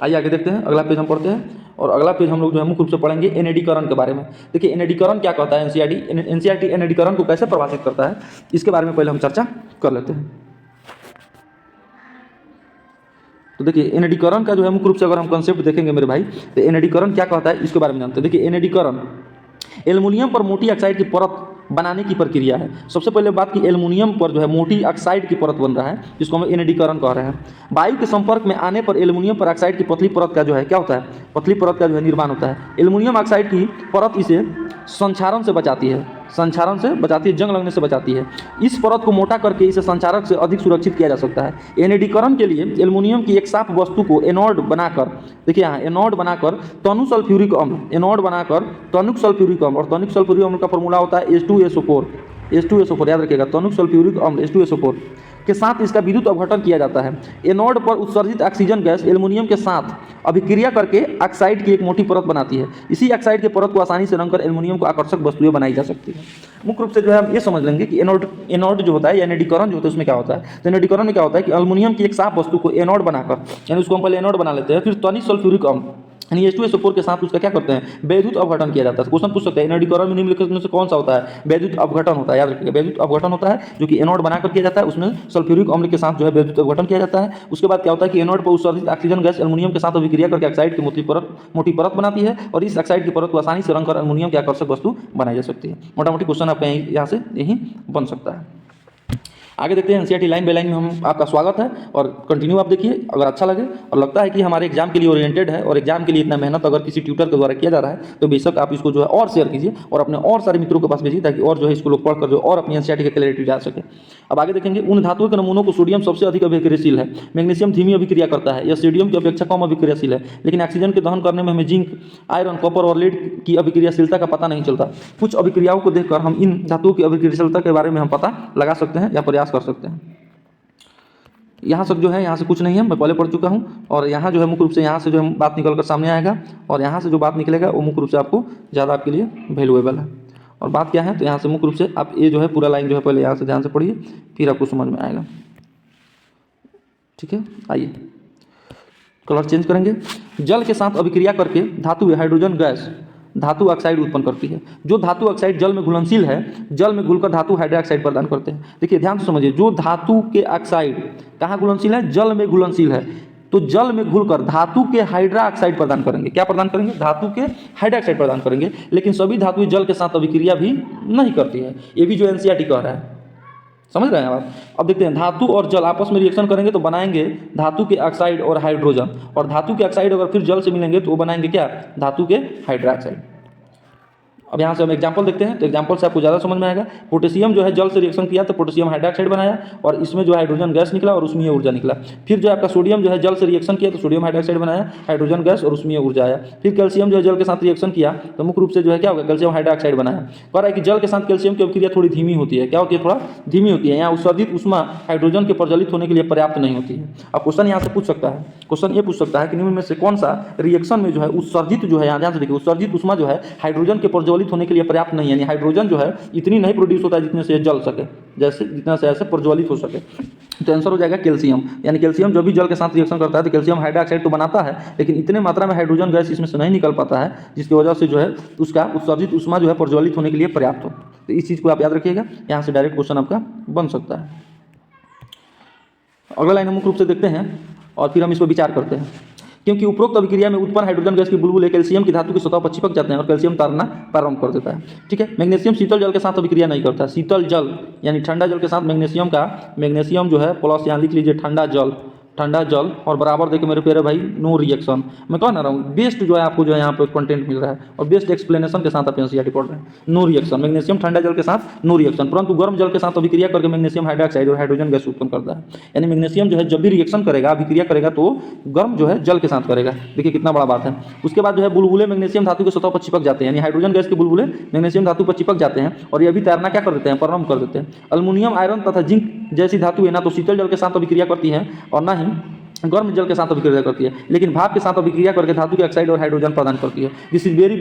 आइए आगे देखते हैं, अगला पेज हम पढ़ते हैं। और अगला पेज हम लोग जो है मुख्य रूप से पढ़ेंगे एनएडीकरण के बारे में। देखिए एनएडीकरण क्या कहता है, एनसीईआरटी एनएडीकरण को कैसे प्रभावित करता है, इसके बारे में पहले हम चर्चा कर लेते हैं। तो देखिए एनएडीकरण का जो है मुख्य रूप से अगर हम कंसेप्ट देखेंगे मेरे भाई, तो एनएडीकरण क्या कहता है इसके बारे में जानते हैं। देखिए एनएडीकरण एल्युमिनियम पर मोटी ऑक्साइड की परत बनाने की प्रक्रिया है। सबसे पहले बात की एल्युमिनियम पर जो है मोटी ऑक्साइड की परत बन रहा है, जिसको हम एनएडीकरण कह रहे हैं। वायु के संपर्क में आने पर एल्युमिनियम पर ऑक्साइड की पतली परत का जो है क्या होता है, पतली परत का जो है निर्माण होता है। एल्युमिनियम ऑक्साइड की परत इसे संक्षारण से बचाती है, संक्षारण से बचाती है, जंग लगने से बचाती है। इस परत को मोटा करके इसे संक्षारक से अधिक सुरक्षित किया जा सकता है। एनएडीकरण के लिए एल्युमिनियम की एक साफ वस्तु को एनोड बनाकर, देखिए यहाँ एनोड बनाकर तनु सल्फ्यूरिक अम्ल, एनोड बनाकर तनुक सल्फ्यूरिक अम्ल, और तनुक सल्फ्यूरिक अम्ल का फॉर्मूला होता है H2SO4, H2SO4 याद रखिएगा, तनुक सल्फ्यूरिक अम्ल H2SO4 के साथ इसका विद्युत अपघटन किया जाता है। एनोड पर उत्सर्जित ऑक्सीजन गैस एल्युमिनियम के साथ अभिक्रिया करके ऑक्साइड की एक मोटी परत बनाती है। इसी ऑक्साइड के परत को आसानी से रंगकर एल्युमिनियम को आकर्षक वस्तुएं बनाई जा सकती है। मुख्य रूप से जो है हम ये समझ लेंगे कि एनोड जो होता है या एनएडीकरण जो होता है उसमें क्या होता है। तो एनएडीकरण में क्या होता है कि एल्युमिनियम की एक साफ वस्तु को एनोड बनाकर, यानी उसको हम पहले एनोड बना लेते हैं, फिर तनिक सल्फ्यूरिक अम्ल यानी H2SO4 के साथ उसका क्या करते हैं, वैद्युत अपघटन किया जाता है। क्वेश्चन पूछ सकते हैं एनएडीकरण में निम्नलिखित में से कौन सा होता है, वैद्युत अपघटन होता है। याद रखिएगा वैद्युत अपघटन होता है, जो कि एनोड बनाकर किया जाता है, उसमें सल्फ्यूरिक अम्ल के साथ जो है वैद्युत अपघटन किया जाता है। उसके बाद क्या होता है कि एनोड पर उत्सर्जित ऑक्सीजन गैस एल्युमिनियम के साथ अभिक्रिया करके ऑक्साइड की मोटी परत बनाती है, और इस ऑक्साइड की परत को आसानी से रंगकर एल्युमिनियम की आकर्षक वस्तु बनाई जा सकती है। मोटा मोटी क्वेश्चन आपका यहाँ से यही बन सकता है। आगे देखते हैं एनसीईआरटी लाइन बाय लाइन में हम आपका स्वागत है, और कंटिन्यू आप देखिए। अगर अच्छा लगे और लगता है कि हमारे एग्जाम के लिए ओरिएंटेड है और एग्जाम के लिए इतना मेहनत अगर किसी ट्यूटर के द्वारा किया जा रहा है, तो बेशक आप इसको जो है और शेयर कीजिए और अपने और सारे मित्रों के पास भेजिए, ताकि और जो है इसको लोग पढ़कर जो और अपनी एनसीईआरटी की क्लैरिटी जा सके। अब आगे देखेंगे, उन धातुओं के नमूनों को सोडियम सबसे अधिक अभिक्रियाशील है, मैग्नीशियम धीमी अभिक्रिया करता है, यह सोडियम की अपेक्षा कम अभिक्रियाशील है, लेकिन ऑक्सीजन के दहन करने में हमें जिंक, आयरन, कॉपर और लेड की अभिक्रियाशीलता का पता नहीं चलता। कुछ अभिक्रियाओं को देखकर हम इन धातुओं की अभिक्रियाशीलता के बारे में हम पता लगा सकते हैं या प्रयास कर सकते हैं। यहाँ सब जो है, यहाँ से कुछ नहीं है, मैं पहले पढ़ चुका हूँ। और यहाँ जो है मुख्य रूप से यहाँ से जो है बात निकल कर सामने आएगा, और यहाँ से जो बात निकलेगा वो मुख्य रूप से आपको ज़्यादा आपके लिए वैल्यूएबल है। और बात क्या है, तो यहाँ से मुख्य रूप से आप ये जो है पूरा लाइन जो है पहले यहाँ से ध्यान से पढ़िए, फिर आपको समझ में आएगा। ठीक है, आइए कलर चेंज करेंगे। जल के साथ अभिक्रिया करके धातु हाइड्रोजन गैस धातु ऑक्साइड उत्पन्न करती है। जो धातु ऑक्साइड जल में घुलनशील है, जल में घुलकर धातु हाइड्रोक्साइड प्रदान करते हैं। देखिए ध्यान से समझिए, जो धातु के ऑक्साइड कहाँ घुलनशील है, जल में घुलनशील है, तो जल में घुलकर धातु के हाइड्रा ऑक्साइड प्रदान करेंगे। क्या प्रदान करेंगे, धातु के हाइड्रोक्साइड प्रदान करेंगे। लेकिन सभी धातुएं जल के साथ अभिक्रिया भी नहीं करती है, ये भी जो एनसीईआरटी कह रहा है। समझ रहे हैं आप। अब देखते हैं, धातु और जल आपस में रिएक्शन करेंगे तो बनाएंगे धातु के ऑक्साइड और हाइड्रोजन, और धातु के ऑक्साइड अगर फिर जल से मिलेंगे तो वो बनाएंगे क्या, धातु के हाइड्रोक्साइड। अब यहाँ से हम एग्जांपल देखते हैं, तो एग्जांपल से आपको ज़्यादा समझ में आएगा। पोटेशियम जो है जल से रिएक्शन किया तो पोटेशियम हाइड्रोक्साइड बनाया, और इसमें जो हाइड्रोजन गैस निकला और उसमें ऊर्जा निकला। फिर जो आपका सोडियम जो है जल से रिएक्शन किया तो सोडियम हाइड्रोक्साइड बनाया, हाइड्रोजन गैस और उसमें ऊर्जा आया। फिर कैल्शियम जो है जल के साथ रिएक्शन किया तो मुख्य रूप से जो है क्या होगा, कैल्शियम हाइड्रोक्साइड बनाया। कह रहा है कि जल के साथ कैल्शियम की अभिक्रिया थोड़ी धीमी होती है। क्या होती है, थोड़ा धीमी होती है। यहाँ उत्सर्जित ऊष्मा हाइड्रोजन के प्रज्वलित होने के लिए पर्याप्त नहीं होती है। अब क्वेश्चन यहाँ से पूछ सकता है, क्वेश्चन ये पूछ सकता है कि निम्न में से कौन सा रिएक्शन में जो है उत्सर्जित जो है, यहाँ ध्यान से देखिए, उत्सर्जित ऊष्मा जो है हाइड्रोजन के प्रज्वलित होने के लिए पर्याप्त नहीं, यानी हाइड्रोजन जो है इतनी नहीं प्रोड्यूस होता है जितने से जल सके, जैसे जितना से ऐसे प्रज्वलित हो सके। तो आंसर हो जाएगा कैल्शियम। यानी कैल्शियम जो भी जल के साथ रिएक्शन करता है तो कैल्शियम हाइड्रोक्साइड तो बनाता है, लेकिन इतने मात्रा में हाइड्रोजन गैस इसमें से नहीं निकल पाता है, जिसकी वजह से जो है उसका उत्सर्जित ऊष्मा जो है प्रज्वलित होने के लिए पर्याप्त हो। तो इस चीज़ को आप याद रखिएगा, यहाँ से डायरेक्ट क्वेश्चन आपका बन सकता है। अगला लाइन हम मुख्य रूप से देखते हैं और फिर हम इस पर विचार करते हैं। क्योंकि उपरोक्त अभिक्रिया में उत्पन्न हाइड्रोजन गैस की बुलबुले कैल्शियम की धातु की सतह पर चिपक जाते हैं और कैल्शियम तारना प्रारंभ कर देता है। ठीक है, मैग्नीशियम शीतल जल के साथ अभिक्रिया नहीं करता। शीतल जल यानी ठंडा जल के साथ मैग्नीशियम जो है प्लस यहाँ लिख लीजिए ठंडा जल और बराबर देखिए मेरे प्यारे भाई नो रिएक्शन। मैं कह ना रहा हूँ, बेस्ट जो है आपको जो है यहाँ पे कंटेंट मिल रहा है और बेस्ट एक्सप्लेनेशन के साथ आप एनसीईआरटी पढ़ रहे हैं। नो रिएक्शन, मैग्नीशियम ठंडा जल के साथ नो रिएक्शन, परंतु गर्म जल के साथ अभिक्रिया करके मैग्नीशियम हाइड्रोक्साइड और हाइड्रोजन गैस उत्पन्न करता है। यानी मैग्नीशियम जो है जब भी रिएक्शन करेगा, अभिक्रिया करेगा तो गर्म जो है जल के साथ करेगा। देखिए कितना बड़ा बात है। उसके बाद जो है बुलबुले मैग्नीशियम धातु की सतह पर चिपक जाते हैं, यानी हाइड्रोजन गैस के बुलबुले मैग्नीशियम धातु पर चिपक जाते हैं और ये भी तैरना क्या कर देते हैं, प्रारंभ कर देते हैं। अल्युमिनियम, आयरन तथा जिंक जैसी धातु है ना तो शीतल जल के साथ अभिक्रिया करती है और ना ही गर्म जल के साथ अभिक्रिया करती है, लेकिन भाप के साथ अभिक्रिया करके धातु के ऑक्साइड और हाइड्रोजन प्रदान करती है। This is very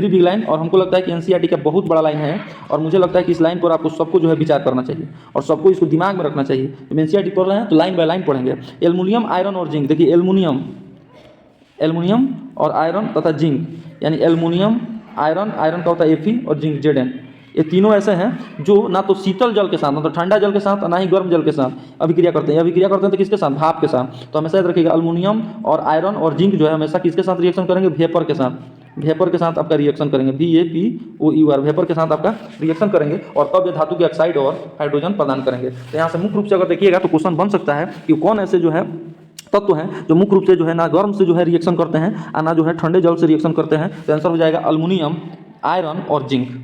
big line, और हमको लगता है कि एनसीईआरटी का बहुत बड़ा लाइन है और मुझे लगता है कि इस लाइन पर आपको सबको जो है विचार करना चाहिए और सबको इसको दिमाग में रखना चाहिए। जब एनसीईआरटी पढ़ रहे हैं तो लाइन बाय लाइन पढ़ेंगे। एल्युमिनियम, आयरन और जिंक। देखिए एल्युमिनियम एल्युमिनियम और आयरन तथा जिंक, यानी एल्युमिनियम, आयरन, आयरन का होता है Fe और जिंक Zn, ये तीनों ऐसे हैं जो ना तो शीतल जल के साथ, ना तो ठंडा जल के साथ, ना ही गर्म जल के साथ अभिक्रिया करते हैं। अभिक्रिया करते हैं तो किसके साथ? भाप के साथ। तो हमेशा याद रखिएगा एल्युमिनियम और आयरन और जिंक जो है हमेशा किसके साथ रिएक्शन करेंगे? वेपर के साथ। वेपर के साथ आपका रिएक्शन करेंगे, VAPOUR, वेपर के साथ आपका रिएक्शन करेंगे और तब ये धातु के ऑक्साइड और हाइड्रोजन प्रदान करेंगे। तो यहाँ से मुख्य रूप से अगर देखिएगा तो क्वेश्चन बन सकता है कि कौन ऐसे जो है तत्व हैं जो मुख्य रूप से जो है ना गर्म से जो है रिएक्शन करते हैं और ना जो है ठंडे जल से रिएक्शन करते हैं। तो आंसर हो जाएगा एल्युमिनियम, आयरन और जिंक।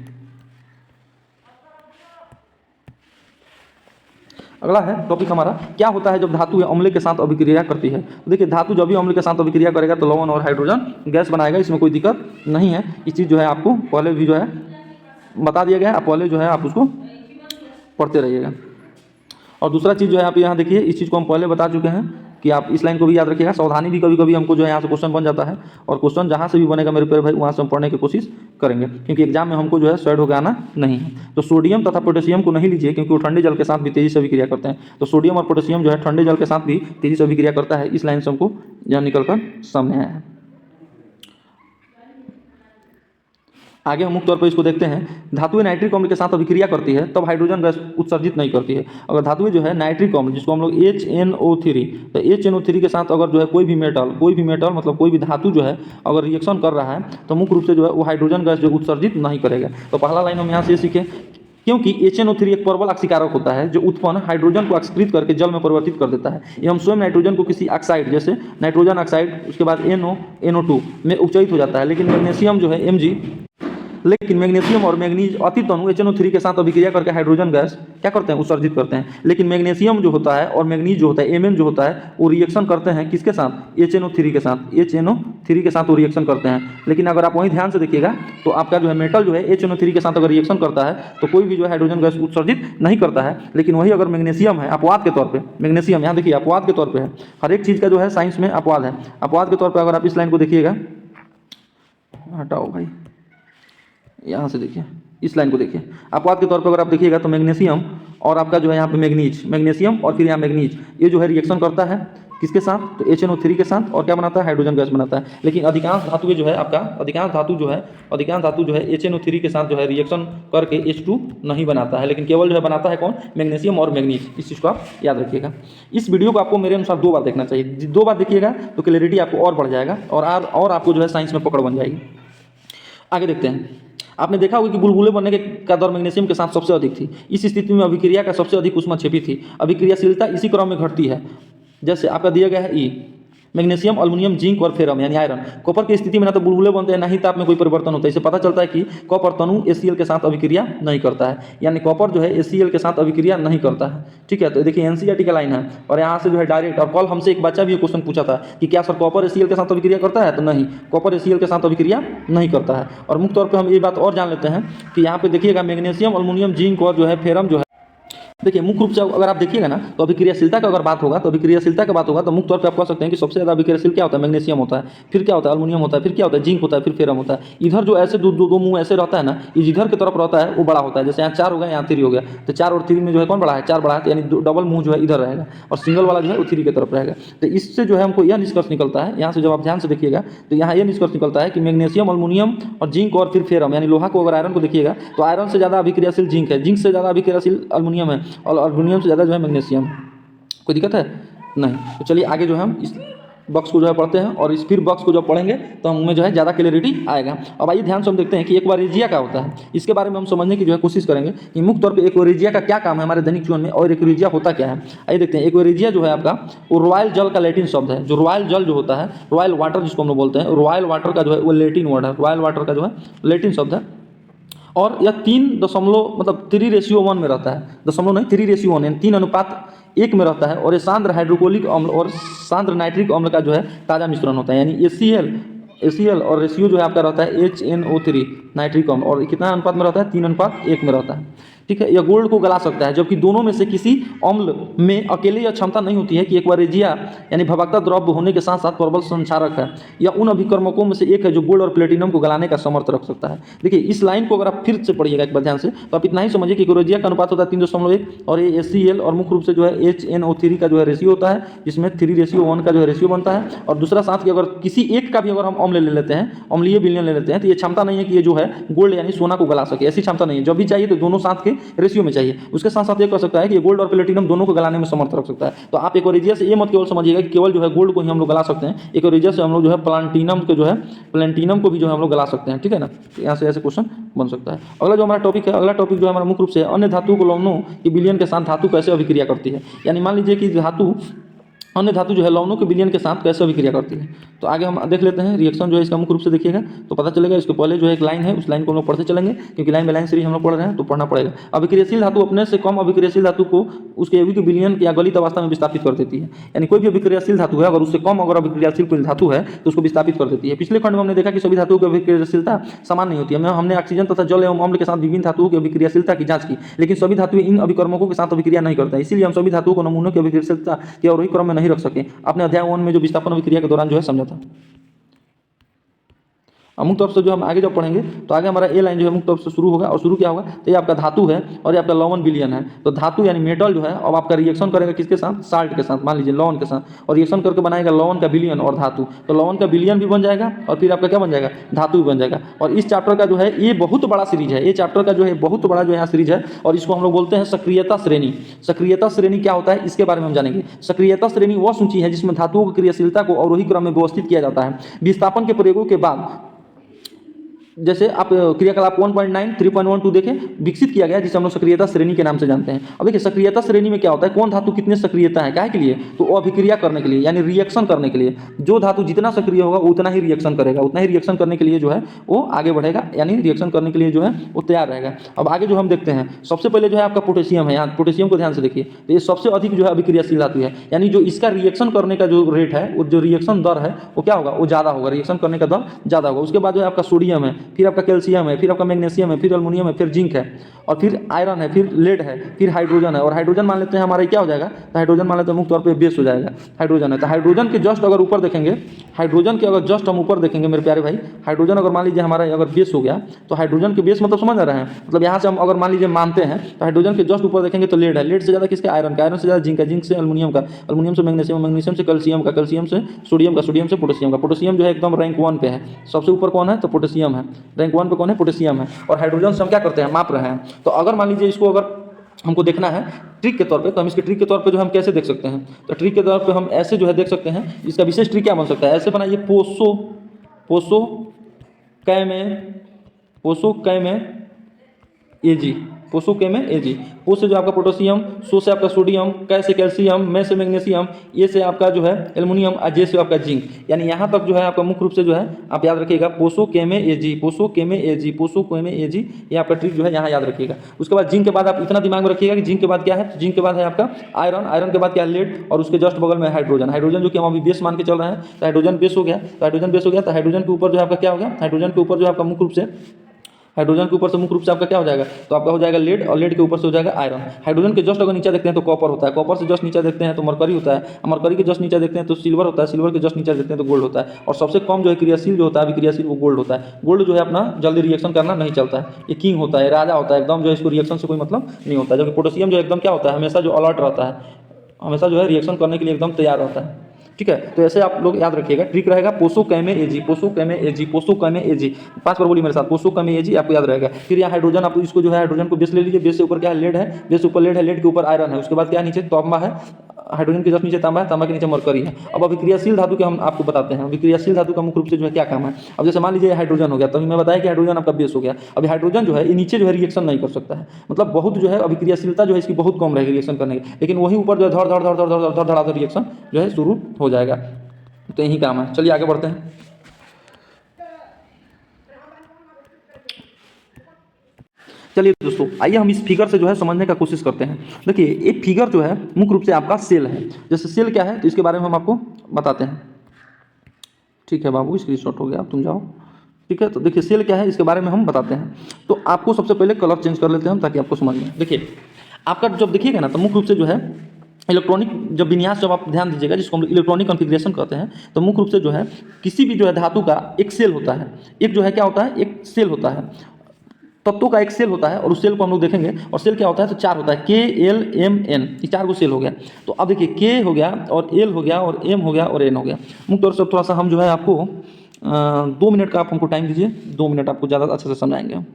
अगला है टॉपिक हमारा, क्या होता है जब धातु अम्ल के साथ अभिक्रिया करती है? तो देखिए धातु जब भी अम्ल के साथ अभिक्रिया करेगा तो लवण और हाइड्रोजन गैस बनाएगा, इसमें कोई दिक्कत नहीं है। इस चीज़ जो है आपको पहले भी जो है बता दिया गया है, आप पहले जो है आप उसको पढ़ते रहिएगा। और दूसरा चीज़ जो है आप यहाँ देखिए, इस चीज़ को हम पहले बता चुके हैं कि आप इस लाइन को भी याद रखिएगा। सावधानी भी कभी कभी हमको जो है यहाँ से क्वेश्चन बन जाता है, और क्वेश्चन जहाँ से भी बनेगा मेरे प्यारे भाई वहाँ से हम पढ़ने की कोशिश करेंगे, क्योंकि एग्जाम में हमको जो है साइड होकर आना नहीं है। तो सोडियम तथा पोटेशियम को नहीं लीजिए, क्योंकि वो ठंडे जल के साथ भी तेजी से अभिक्रिया करते हैं। तो सोडियम और पोटेशियम जो है ठंडे जल के साथ भी तेजी से अभिक्रिया करता है। इस लाइन से हमको यहाँ निकल कर सामने आया है। आगे हम मुख्य तौर पर इसको देखते हैं। धातुएं नाइट्रिक अम्ल के साथ अभिक्रिया करती है तब हाइड्रोजन गैस उत्सर्जित नहीं करती है। अगर धातुएं जो है नाइट्रिक अम्ल, जिसको हम लोग HNO3, तो HNO3 के साथ अगर जो है कोई भी मेटल मतलब कोई भी धातु जो है अगर रिएक्शन कर रहा है तो मुख्य रूप से जो है वो हाइड्रोजन गैस जो उत्सर्जित नहीं करेगा। तो पहला लाइन हम यहाँ से सीखें, क्योंकि HNO3 एक प्रबल ऑक्सीकारक होता है जो उत्पन्न हाइड्रोजन को ऑक्सीकृत करके जल में परिवर्तित कर देता है। ये हम स्वयं नाइट्रोजन को किसी ऑक्साइड जैसे नाइट्रोजन ऑक्साइड, उसके बाद NO2 में उपचयित हो जाता है। लेकिन मैग्नीशियम जो है Mg, लेकिन मैग्नीशियम और मैग्नीज अतित अणु HNO3 के साथ अभिक्रिया करके हाइड्रोजन गैस क्या करते हैं? उत्सर्जित करते हैं। लेकिन मैग्नीशियम जो होता है और मैग्नीज जो होता है Mn जो होता है वो रिएक्शन करते हैं किसके साथ? HNO3 के साथ। HNO3 के साथ वो रिएक्शन करते हैं। लेकिन अगर आप वहीं ध्यान से देखिएगा तो आपका जो है मेटल जो है HNO3 के साथ अगर रिएक्शन करता है तो कोई भी जो है हाइड्रोजन गैस उत्सर्जित नहीं करता है। लेकिन वही अगर मैग्नीशियम है अपवाद के तौर पर, मैग्नीशियम यहाँ देखिए अपवाद के तौर पर है। हर एक चीज़ का जो है साइंस में अपवाद है। अपवाद के तौर पर अगर आप इस लाइन को देखिएगा, हटाओ भाई, यहाँ से देखिए इस लाइन को देखिए, अपवाद के तौर पर अगर आप देखिएगा तो मैग्नीशियम और आपका जो है यहाँ पे मैग्नीशियम और फिर यहाँ मैग्नीज, ये जो है रिएक्शन करता है किसके साथ? तो HNO3 के साथ, और क्या बनाता है? हाइड्रोजन गैस बनाता है। लेकिन अधिकांश धातु जो है आपका अधिकांश धातु जो है HNO3 के साथ जो है रिएक्शन करके H2 नहीं बनाता है, लेकिन केवल जो है बनाता है कौन? मैग्नीशियम और मैग्नीज। इस चीज़ को आप याद रखिएगा। इस वीडियो को आपको मेरे अनुसार 2 बार देखना चाहिए। 2 बार देखिएगा तो क्लैरिटी आपको और बढ़ जाएगा और आपको जो है साइंस में पकड़ बन जाएगी। आगे देखते हैं। आपने देखा होगा कि बुलबुले बनने के का दर मैग्नीशियम के साथ सबसे अधिक थी। इस स्थिति में अभिक्रिया का सबसे अधिक ऊष्माक्षेपी थी। अभिक्रियाशीलता इसी क्रम में घटती है। जैसे आपका दिया गया है ई, मैग्नीशियम, एल्युमिनियम, जिंक और फेरम यानी आयरन। कॉपर की स्थिति में ना तो बुलबुले बनते हैं ना ही ताप में कोई परिवर्तन होता है। इससे पता चलता है कि कॉपर तनु HCl के साथ अभिक्रिया नहीं करता है, यानी कॉपर जो है HCl के साथ अभिक्रिया नहीं करता है। ठीक है, तो देखिए NCERT का लाइन है और यहाँ से जो है डायरेक्ट। और कल हमसे एक बच्चा भी क्वेश्चन पूछा था कि क्या सर कॉपर HCl के साथ अभिक्रिया करता है? तो नहीं, कॉपर HCl के साथ अभिक्रिया नहीं करता है। और मुख्य तौर पर हम ये बात और जान लेते हैं कि यहाँ पे देखिएगा मैग्नीशियम, एल्युमिनियम, जिंक और जो है फेरम जो है, देखिए मुख्य रूप से अगर आप देखिएगा ना तो अभिक्रियाशीलता का अगर बात होगा तो मुख्य तौर पे आप कह सकते हैं कि सबसे ज़्यादा अभिक्रियाशील क्या होता है? मैग्नीशियम होता है, फिर क्या होता है? एल्युमिनियम होता है, फिर क्या होता है? जिंक होता है, फिर फेरम होता है। इधर जो ऐसे दो मुंह ऐसे रहता है ना, इधर की तरफ रहता है वो बड़ा होता है। जैसे यहाँ 4 हो गया, यहाँ 3 हो गया, तो 4 और 3 में जो है कौन बड़ा है? 4 बड़ा है, यानी डबल मुंह जो है इधर रहेगा और सिंगल वाला जो है वो 3 की तरफ रहेगा। तो इससे जो है हमको यह निष्कर्ष निकलता है, यहाँ से जब आप ध्यान से देखिएगा तो यहाँ यह निष्कर्ष निकलता है कि मैग्नीशियम, एल्युमिनियम और जिंक और फिर फेरम यानी लोहा को अगर आयरन को देखिएगा तो आयरन से ज़्यादा अभिक्रियाशील जिंक है, जिंक से ज़्यादा अभिक्रियाशील एल्युमिनियम है और एल्युमिनियम ज़्यादा जो है मैग्नीशियम। कोई दिक्कत है? नहीं। तो चलिए आगे जो है हम इस बॉक्स को जो है पढ़ते हैं और इस फिर बॉक्स को जब पढ़ेंगे तो हमें जो है ज़्यादा क्लैरिटी आएगा। अब आइए ध्यान से हम देखते हैं कि एक्वारिजिया क्या होता है। इसके बारे में हम समझने की जो है कोशिश करेंगे कि मुख्य तौर पे एक्वारिजिया का क्या काम है हमारे दैनिक जीवन में और एक्वारिजिया होता क्या है। आइए देखते हैं। एक्वारिजिया जो है आपका वो रॉयल जल का लैटिन शब्द है। जो रॉयल जल जो होता है, रॉयल वाटर जिसको हम लोग बोलते हैं, रॉयल वाटर का जो है वो लैटिन वर्ड है, रॉयल वाटर का जो है लैटिन शब्द है। और यह 3.1 में रहता है, 3:1 यानी 3:1 में रहता है। और ये सांद्र हाइड्रोक्लोरिक अम्ल और सांद्र नाइट्रिक अम्ल का जो है ताज़ा मिश्रण होता है, यानी HCl और रेशियो जो है आपका रहता है HNO3 नाइट्रिक अम्ल। और कितना अनुपात में रहता है? 3:1 में रहता है। ठीक है, या गोल्ड को गला सकता है, जबकि दोनों में से किसी अम्ल में अकेले यह क्षमता नहीं होती है कि एक बार रेजिया यानी भभकता द्रव्य होने के साथ साथ प्रबल संचारक है, या उन अभिकर्मकों में से एक है जो गोल्ड और प्लेटिनम को गलाने का समर्थ रख सकता है। देखिए इस लाइन को अगर आप फिर से पढ़िएगा एक बार ध्यान से, तो आप इतना ही समझिए कि रेजिया का अनुपात होता है 3.1 और ये HCl और मुख्य रूप से जो है HNO3 का जो है रेशियो होता है, जिसमें 3:1 का जो है रेशियो बनता है। और दूसरा साथ कि अगर किसी एक का भी अगर हम अम्ल ले लेते हैं, अम्लीय विलयन ले लेते हैं, तो ये क्षमता नहीं है कि ये जो है गोल्ड यानी सोना को गला सके, ऐसी क्षमता नहीं है। जब भी चाहिए तो दोनों साथ के रेशियो में चाहिए। उसके साथ साथ ये कर सकता है कि ये गोल्ड और प्लेटिनम दोनों को गलाने में समर्थ रख सकता है। तो आप एक रेजिया से ये मत केवल समझिएगा कि केवल जो है गोल्ड को ही हम लोग गला सकते हैं, एक रेजिया से हम लोग जो है प्लेटिनम को भी जो है हम लोग गला सकते हैं, ठीक है ना। तो यहाँ से ऐसे क्वेश्चन बन सकता है। अगला जो हमारा टॉपिक है, अगला टॉपिक जो है हमारा मुख्य रूप से अन्य धातु को लवणों की विलयन के साथ धातु कैसे अभिक्रिया करती है। यानी मान लीजिए कि धातु अन्य धातु जो है लवणों के विलयन के साथ कैसे अभिक्रिया करती है। तो आगे हम देख लेते हैं रिएक्शन जो है इसका मुख्य रूप से देखिएगा तो पता चलेगा। इसके पहले जो है एक लाइन है, उस लाइन को हम लोग पढ़ते चलेंगे, क्योंकि लाइन बाय लाइन सीरीज हम लोग पढ़ रहे हैं तो पढ़ना पड़ेगा। अभिक्रियाशील धातु अपने से कम अभिक्रियाशील धातु को उसके यौगिक विलयन या गलित अवस्था में विस्थापित कर देती है। यानी कोई भी अभिक्रियाशील धातु है, अगर उससे कम अगर अभिक्रियाशील कोई धातु है तो उसको विस्थापित कर देती है। पिछले खंड में हमने देखा कि सभी धातुओं की अभिक्रियाशीलता समान नहीं होती है। हमने ऑक्सीजन तथा जल एवं अम्ल के साथ विभिन्न धातुओं की अभिक्रियाशीलता की जांच की, लेकिन सभी धातुएं इन अभिकर्मकों के साथ अभिक्रिया नहीं करता है। इसीलिए हम सभी धातुओं को नमूनों की अभिक्रियाशीलता के अवरोही क्रम में नहीं रख सके। आपने अध्याय 1 में जो विस्थापन अभिक्रिया के दौरान जो है समझा था। मुक्त तौर से जो हम आगे जब पढ़ेंगे तो आगे हमारा ए लाइन जो है मुक्त तौर से शुरू होगा, और शुरू क्या होगा तो ये आपका धातु है और ये आपका लवण विलयन है। तो धातु यानी मेटल जो है अब आपका रिएक्शन करेगा किसके साथ, साल्ट के साथ, मान लीजिए लवण के साथ, और रिएक्शन करके बनाएगा लवण का विलयन और धातु। तो लवण का विलयन भी बन जाएगा और फिर आपका क्या बन जाएगा, धातु भी बन जाएगा। और इस चैप्टर का जो है ये बहुत बड़ा सीरीज है, ये चैप्टर का जो है बहुत बड़ा जो यहाँ सीरीज है, और इसको हम लोग बोलते हैं सक्रियता श्रेणी। सक्रियता श्रेणी क्या होता है इसके बारे में हम जानेंगे। सक्रियता श्रेणी वह सूची है जिसमें धातुओं की क्रियाशीलता को अवरोही क्रम में व्यवस्थित किया जाता है। विस्थापन के प्रयोगों के बाद जैसे आप क्रियाकलाप 1.9 3.12 देखें, विकसित किया गया जिसे हम लोग सक्रियता श्रेणी के नाम से जानते हैं। अब देखिए सक्रियता श्रेणी में क्या होता है, कौन धातु कितने सक्रियता है, काहे के लिए, तो अभिक्रिया करने के लिए यानी रिएक्शन करने के लिए। जो धातु जितना सक्रिय होगा उतना ही रिएक्शन करेगा, उतना ही रिएक्शन करने के लिए जो है वो आगे बढ़ेगा, यानी रिएक्शन करने के लिए जो है वो तैयार रहेगा। अब आगे जो हम देखते हैं सबसे पहले जो है आपका पोटेशियम है। यहाँ पोटेशियम को ध्यान से देखिए, तो ये सबसे अधिक जो है अभिक्रियाशील धातु है, यानी जो इसका रिएक्शन करने का जो रेट है, वो जो रिएक्शन दर है वो क्या होगा, वो ज़्यादा होगा, रिएक्शन करने का दर ज़्यादा होगा। उसके बाद जो है आपका सोडियम है, फिर आपका कैल्शियम है, फिर आपका मैग्नीशियम है, फिर एल्युमिनियम है, फिर जिंक है, और फिर आयरन है, फिर लेड है, फिर हाइड्रोजन है। और हाइड्रोजन मान लेते हैं हमारा क्या हो जाएगा, तो हाइड्रोजन मान लेते हैं मुख्य तौर पे बेस हो जाएगा, हाइड्रोजन है। तो हाइड्रोजन के जस्ट अगर ऊपर देखेंगे, हाइड्रोजन के अगर जस्ट हम ऊपर देखेंगे मेरे प्यारे भाई, हाइड्रोजन अगर मान लीजिए हमारा अगर बेस हो गया, तो हाइड्रोजन के बेस मतलब समझ रहे हैं, मतलब यहाँ से हम अगर मान लीजिए मानते हैं तो हाइड्रोजन के जस्ट ऊपर देखेंगे तो लेड है, लेड से ज़्यादा किसके, आयरन का, आयरन से ज़्यादा जिंक है, जिंक से एल्युमिनियम का, एल्युमिनियम से मैग्नीशियम, मैग्नीशियम से कैल्शियम का, कैल्शियम से सोडियम का, सोडियम से पोटेशियम का। पोटेशियम जो है एकदम रैंक 1 पे है, सबसे ऊपर कौन है तो पोटेशियम है, रैंक 1 पे कौन है, पोटेशियम है। और हाइड्रोजन से हम क्या करते हैं, माप रहे हैं। तो अगर मान लीजिए इसको अगर हमको देखना है ट्रिक के तौर पे, तो हम इसके ट्रिक के तौर पे जो हम कैसे देख सकते हैं, तो ट्रिक के तौर पे हम ऐसे जो है देख सकते हैं। इसका विशेष ट्रिक क्या बन सकता है, ऐसे बनाइए, पोसो कैमे एजी, पोसो कैमे एजी। पो से जो आपका पोटेशियम, सो से आपका सोडियम, कै से कैल्शियम, में से मैग्नीशियम, ये से आपका जो है एल्युमिनियम, और जे से आपका जिंक। यानी यहाँ तक जो है आपका मुख्य रूप से जो है आप याद रखिएगा, पोसो कैमे एजी, पोसो कैमे एजी, पोसो कैमे एजी, ये आपका ट्रिक जो है यहाँ याद रखिएगा। उसके बाद जिंक के बाद आप इतना दिमाग में रखिएगा कि जिंक के बाद क्या है, जिंक के बाद है आपका आयरन, आयरन के बाद क्या है लेड, और उसके जस्ट बगल में हाइड्रोजन, हाइड्रोजन जो कि हम अभी बेस मान के चल रहे हैं। तो हाइड्रोजन बेस हो गया, तो हाइड्रोजन बेस हो गया, तो हाइड्रोजन के ऊपर जो है आपका क्या हो गया, हाइड्रोजन के ऊपर जो है आपका मुख्य रूप से, हाइड्रोजन के ऊपर से मुख्य रूप से आपका क्या हो जाएगा, तो आपका हो जाएगा लेड, और लेड के ऊपर से हो जाएगा आयरन। हाइड्रोजन के जस्ट अगर नीचे देखते हैं तो कॉपर होता है, कॉपर से जस्ट नीचे देखते हैं तो मरकरी होता है, मरकरी के जस्ट नीचे देखते हैं तो सिल्वर होता है, सिल्वर के जस्ट नीचे देखते हैं तो गोल्ड होता है। और सबसे कम जो है क्रियाशील जो होता है, अभिक्रियाशील, वो गोल्ड होता है। गोल्ड जो है अपना जल्दी रिएक्शन करना नहीं चलता है, ये किंग होता है, राजा होता है एकदम, जो इसको रिएक्शन से कोई मतलब नहीं होता है। जबकि पोटेशियम जो एकदम क्या होता है, हमेशा जो अलर्ट रहता है, हमेशा जो है रिएक्शन करने के लिए एकदम तैयार रहता है। ठीक है, तो ऐसे आप लोग याद रखिएगा, ट्रिक रहेगा पोसो कैमे एजी, पोसो कैमे एजी, पोसो कैमे एजी, 5 बार बोलिए मेरे साथ, पोसो कैमे एजी, आपको याद रहेगा। फिर यहाँ हाइड्रोजन, आप इसको जो है हाइड्रोजन को बेस ले लीजिए, बेस से ऊपर क्या है, लेड है, बेस ऊपर लेड है, लेड के ऊपर आयरन है, उसके बाद क्या है नीचे तांबा है, हाइड्रोजन के जस्ट नीचे तांबा है, तांबा के नीचे मरकरी है। अब अभिक्रियाशील धातु के हम आपको बताते हैं, अभिक्रियाशील धातु का मुख्य रूप से जो है क्या काम है। अब जैसे मान लीजिए हाइड्रोजन हो गया, तो मैं बताया कि हाइड्रोजन आपका बेस हो गया। अभी हाइड्रोजन जो है ये नीचे जो है रिएक्शन नहीं कर सकता है, मतलब बहुत जो है अभिक्रियाशीलता जो है इसकी बहुत कम रहेगी रिएक्शन करने की, लेकिन वही ऊपर जो है धड़ धड़ धड़ धड़ धड़ धड़ धड़ रिएक्शन जो है शुरू हो जाएगा। तो यही काम है। चलिए आगे बढ़ते हैं। चलिए दोस्तों, आइए हम इस फिगर से जो है समझने का कोशिश करते हैं। देखिए एक फिगर जो है मुख्य रूप से आपका सेल है। जैसे सेल क्या है तो इसके बारे में हम आपको बताते हैं। ठीक है बाबू, स्क्रीनशॉट हो गया, अब तुम जाओ। ठीक है। तो देखिए सेल क्या है इसके बारे में हम बताते हैं। तो आपको सबसे पहले कलर चेंज कर लेते हैं हम, ताकि आपको समझ में। देखिए आपका जब देखिएगा ना, तो मुख्य रूप से जो है इलेक्ट्रॉनिक जब विन्यास, जब आप ध्यान दीजिएगा, जिसको हम इलेक्ट्रॉनिक कॉन्फ़िगरेशन कहते हैं, तो मुख्य रूप से जो है किसी भी जो है धातु का एक सेल होता है। एक जो है क्या होता है, एक सेल होता है, तत्वों का एक सेल होता है, और उस सेल को हम लोग देखेंगे। और सेल क्या होता है, तो चार होता है, के एल एम एन, ये चार को सेल हो गया। तो अब देखिए के हो गया और एल हो गया और एम हो गया और एन हो गया। मुख्य तौर से थोड़ा सा हम जो है आपको 2 मिनट का आप हमको टाइम दीजिए, 2 मिनट आपको ज़्यादा अच्छे से समझाएंगे हम।